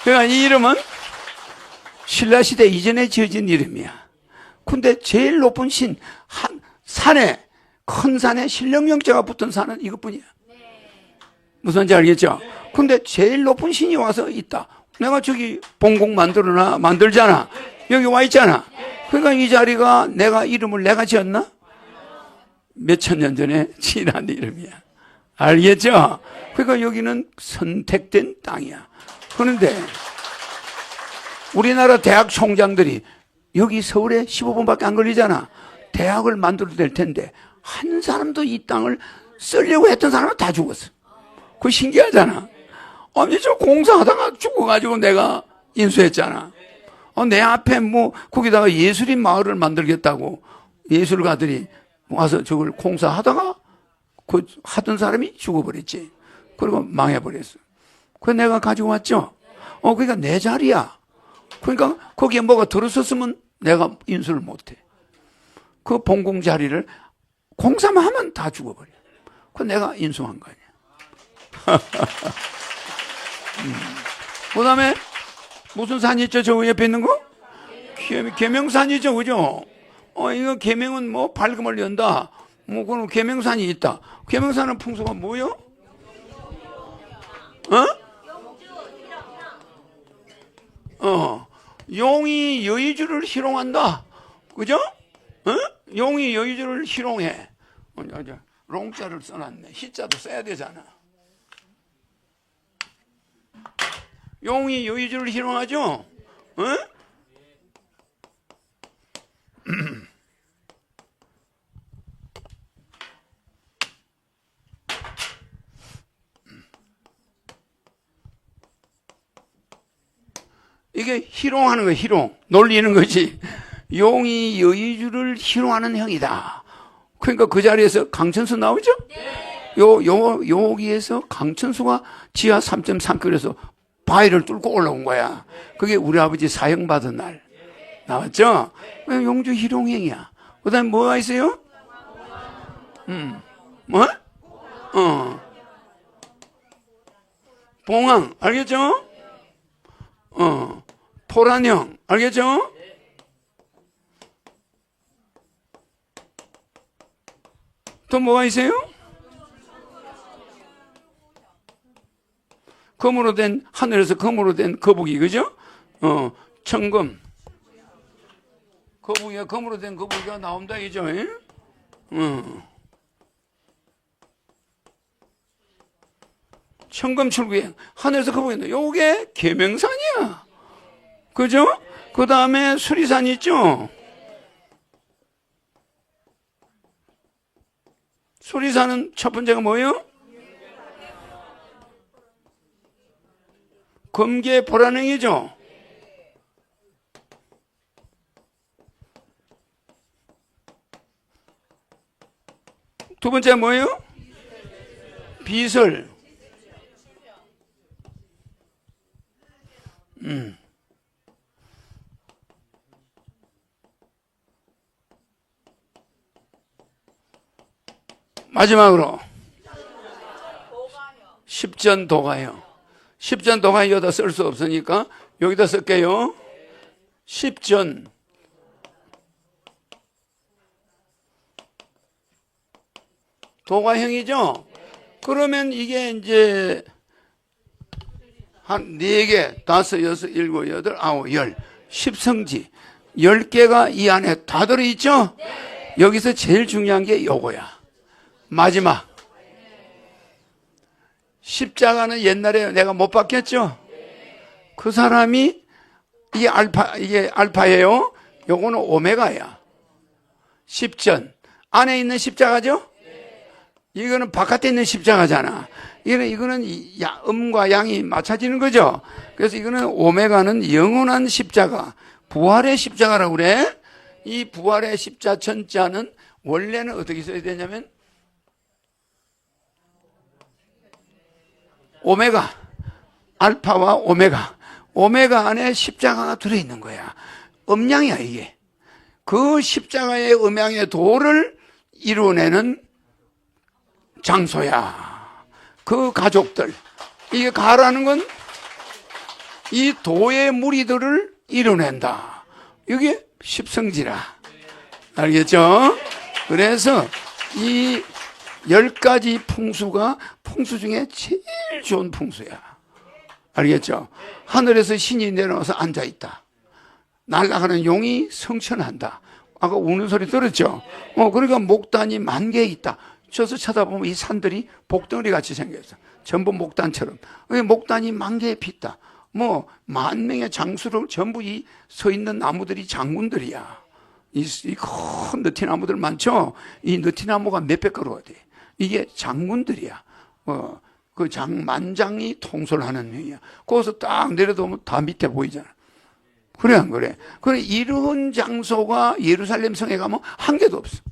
그러니까 이 이름은 신라시대 이전에 지어진 이름이야. 근데 제일 높은 신, 산에, 큰 산에 신령명자가 붙은 산은 이것뿐이야. 무슨 말인지 알겠죠? 근데 제일 높은 신이 와서 있다. 내가 저기 봉공 만들잖아. 여기 와 있잖아. 그러니까 이 자리가 내가 이름을 내가 지었나? 몇천 년 전에 지은 이름이야. 알겠죠? 그러니까 여기는 선택된 땅이야. 그런데 우리나라 대학 총장들이 여기 서울에 15분밖에 안 걸리잖아. 대학을 만들어도 될 텐데 한 사람도 이 땅을 쓰려고 했던 사람은 다 죽었어. 그거 신기하잖아. 아니 저 공사하다가 죽어가지고 내가 인수했잖아. 내 앞에 뭐 거기다가 예술인 마을을 만들겠다고 예술가들이 와서 저걸 공사하다가 그 하던 사람이 죽어버렸지. 그리고 망해버렸어. 그래서 내가 가지고 왔죠. 그러니까 내 자리야. 그러니까 거기에 뭐가 들었었으면 내가 인수를 못해. 그 봉공 자리를 공사만 하면 다 죽어버려. 그건 내가 인수한 거 아니야. 그 다음에 무슨 산이 있죠? 저 옆에 있는 거? 계명산이죠, 그죠? 이거 계명은 뭐 밝음을 연다. 뭐 그런 계명산이 있다. 계명산은 풍수가 뭐요? 용이 여의주를 희롱한다. 그죠? 용이 여의주를 희롱해. 롱자를 써놨네. 희자도 써야 되잖아. 용이 여의주를 희롱하죠? 이게 희롱하는 거예요, 희롱. 놀리는 거지. 용이 여의주를 희롱하는 형이다. 그러니까 그 자리에서 강천수 나오죠? 네. 여기에서 강천수가 지하 3.3km에서 바위를 뚫고 올라온 거야. 그게 우리 아버지 사형받은 날. 나왔죠? 용주 희롱행이야. 그 다음에 뭐가 있어요? 뭐? 봉황, 알겠죠? 토란형, 알겠죠? 또 뭐가 있어요? 금으로 된, 하늘에서 금으로 된 거북이, 그죠? 청금. 거북이가, 금으로 된 거북이가 나온다, 이죠? 청금 출구에 하늘에서 거북이, 요게 계명산이야. 그죠? 그 다음에 수리산 있죠? 수리산은 첫 번째가 뭐예요? 검계 보라능이죠? 두 번째가 뭐예요? 비설. 마지막으로 십전도가요. 십전도가 여기다 쓸 수 없으니까 여기다 쓸게요. 십전. 도가형이죠? 그러면 이게 이제 한 4개, 5, 6, 7, 8, 9, 10. 십성지. 10개가 이 안에 다 들어있죠? 여기서 제일 중요한 게 요거야. 마지막. 십자가는 옛날에 내가 못 봤겠죠? 그 사람이 이게 알파예요. 요거는 오메가야. 십전. 안에 있는 십자가죠? 이거는 바깥에 있는 십자가잖아. 이거는 음과 양이 맞춰지는 거죠. 그래서 이거는 오메가는 영원한 십자가, 부활의 십자가라고 그래. 이 부활의 십자 천자는 원래는 어떻게 써야 되냐면 오메가, 알파와 오메가, 오메가 안에 십자가가 들어있는 거야. 음양이야 이게. 그 십자가의 음양의 도를 이루어내는 장소야. 그 가족들. 이게 가라는 건 이 도의 무리들을 이뤄낸다. 이게 십성지라. 알겠죠? 그래서 이 10가지 풍수가 풍수 중에 제일 좋은 풍수야. 알겠죠? 하늘에서 신이 내려와서 앉아있다. 날아가는 용이 성천한다. 아까 우는 소리 들었죠? 그러니까 목단이 10,000개 있다. 저서 쳐다보면 이 산들이 복덩어리 같이 생겼어. 전부 목단처럼. 목단이 10,000개에 pis다. 10,000명의 장수를 전부 이 서 있는 나무들이 장군들이야. 이 큰 느티나무들 많죠? 이 느티나무가 몇백 그루가 돼. 이게 장군들이야. 그 만장이 통솔하는 형이야. 거기서 딱 내려다보면 다 밑에 보이잖아. 그래, 안 그래? 그래, 이런 장소가 예루살렘 성에 가면 한 개도 없어.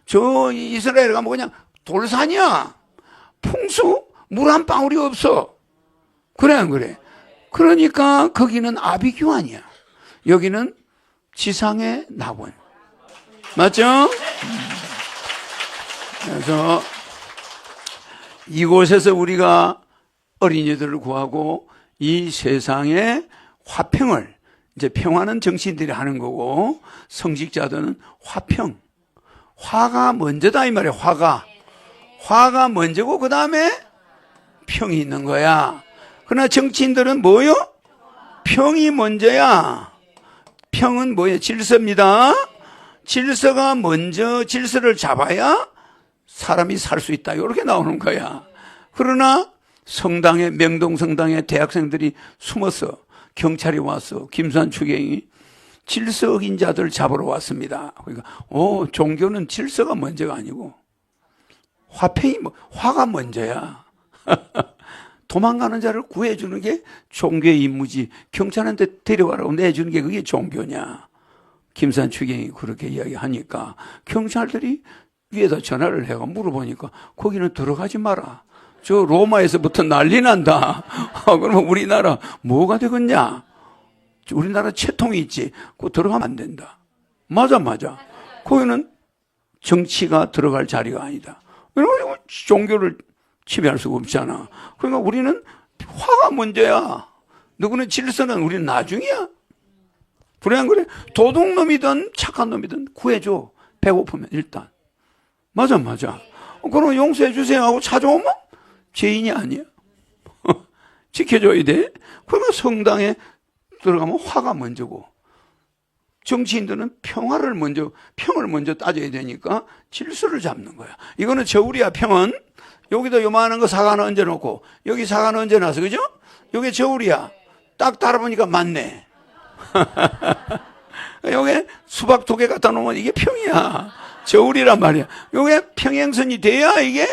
저 이스라엘 가면 그냥 돌산이야. 풍수, 물 한 방울이 없어. 그래, 안 그래? 그러니까 거기는 아비규환이야. 여기는 지상의 낙원. 맞죠? 그래서 이곳에서 우리가 어린이들을 구하고 이 세상의 화평을, 이제 평화는 정치인들이 하는 거고 성직자들은 화평, 화가 먼저다 이 말이에요. 화가 먼저고 그 다음에 평이 있는 거야. 그러나 정치인들은 뭐요? 평이 먼저야. 평은 뭐예요? 질서입니다. 질서가 먼저, 질서를 잡아야 사람이 살 수 있다. 이렇게 나오는 거야. 그러나 성당에, 명동성당에 대학생들이 숨어서 경찰이 와서 김수환 추경이 질서 어긴 자들을 잡으러 왔습니다. 그러니까 종교는 질서가 먼저가 아니고 화가 먼저야. 도망가는 자를 구해주는 게 종교의 임무지. 경찰한테 데려가라고 내주는 게 그게 종교냐. 김수환 추경이 그렇게 이야기하니까 경찰들이 위에다 전화를 해가 물어보니까 거기는 들어가지 마라. 저 로마에서부터 난리 난다. 그러면 우리나라 뭐가 되겠냐? 우리나라 채통이 있지. 그거 들어가면 안 된다. 맞아. 거기는 정치가 들어갈 자리가 아니다. 왜냐면 종교를 지배할 수가 없잖아. 그러니까 우리는 화가 먼저야. 누구는 질서는 우리는 나중이야. 그래 안 그래? 도둑놈이든 착한 놈이든 구해줘. 배고프면 일단. 맞아. 그럼 용서해 주세요 하고 찾아오면 죄인이 아니야. 지켜줘야 돼. 그러면 성당에 들어가면 화가 먼저고 정치인들은 평을 먼저 따져야 되니까 질서를 잡는 거야. 이거는 저울이야. 평은 여기다 요만한 거 사과 하나 얹어놓고 여기 사과 하나 얹어놔서 그죠? 여기 저울이야. 딱 달아보니까 맞네. 여기 수박 2개 갖다 놓으면 이게 평이야. 저울이란 말이야. 요게 평행선이 돼야 이게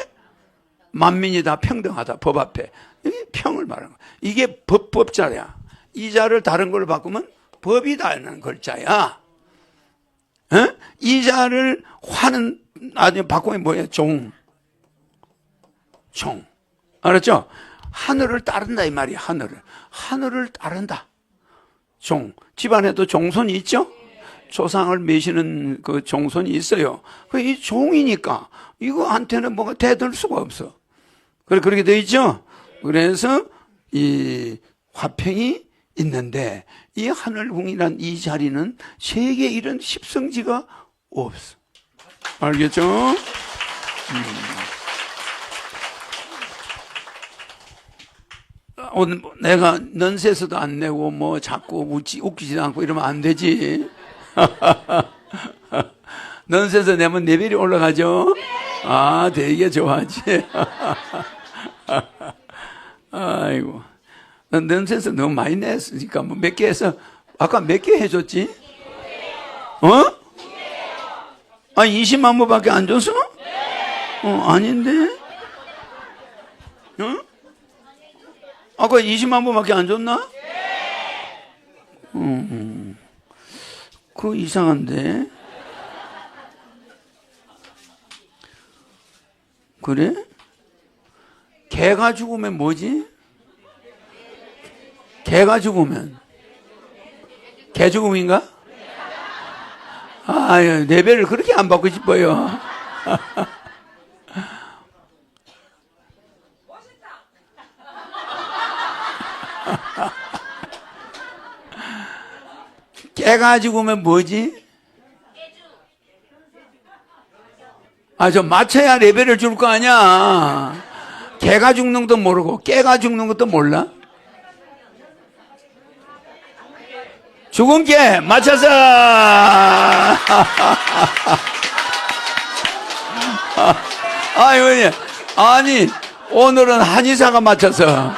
만민이 다 평등하다. 법 앞에. 이게 평을 말하는 거야. 이게 법자야. 이 자를 다른 걸로 바꾸면 법이다는 글자야. 이 자를 화는 나중에 바꾸면 뭐야? 종. 알았죠? 하늘을 따른다 이 말이야. 하늘을 따른다. 종. 집안에도 종손이 있죠? 조상을 매시는 그 종손이 있어요. 이 종이니까 이거한테는 뭐가 대들 수가 없어. 그렇게 돼 있죠? 그래서 이 화평이 있는데 이 하늘궁이란 이 자리는 세계 이런 십성지가 없어. 알겠죠? 오늘 내가 넌세서도 안 내고 뭐 자꾸 웃기지도 않고 이러면 안 되지. 넌세서 내면 레벨이 올라가죠? 아, 되게 좋아하지. 아이고. 넌센스 너무 많이 냈으니까 뭐 몇 개 해서 아까 몇 개 해줬지? 아니 20만 부밖에 안 줬어? 아닌데? 아까 20만 부밖에 안 줬나? 그거 이상한데? 그래? 개가 죽으면 뭐지? 개가 죽으면 개 죽음인가? 아, 레벨을 그렇게 안 받고 싶어요. 깨가 죽으면 뭐지? 아, 저 맞춰야 레벨을 줄 거 아니야. 개가 죽는 것도 모르고 깨가 죽는 것도 몰라? 죽은 개 맞춰서. 아니 오늘은 한의사가 맞춰서.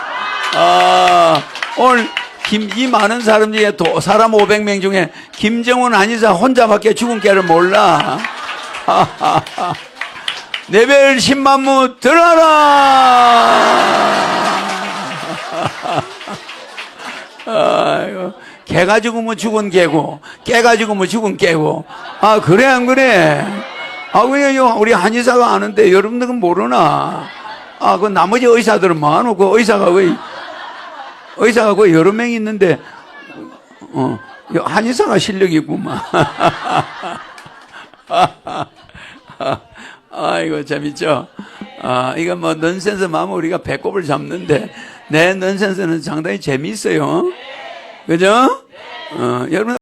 오늘 이 많은 사람 중에 사람 500명 중에 김정은 한의사 혼자밖에 죽은 개를 몰라. 레벨 10만무 들어라. 아이고. 개가 죽으면 죽은 개고, 깨가 죽으면 죽은 깨고. 아, 그래, 안 그래? 아, 그냥 우리 한의사가 아는데 여러분들은 모르나? 아, 그 나머지 의사들은 뭐하노? 그 의사가 거의 여러 명 있는데, 한의사가 실력이 있구만. 아이고, 재밌죠? 이거 뭐 넌센스 마음은 우리가 배꼽을 잡는데 내 넌센스는 상당히 재미있어요. 그죠? 여러분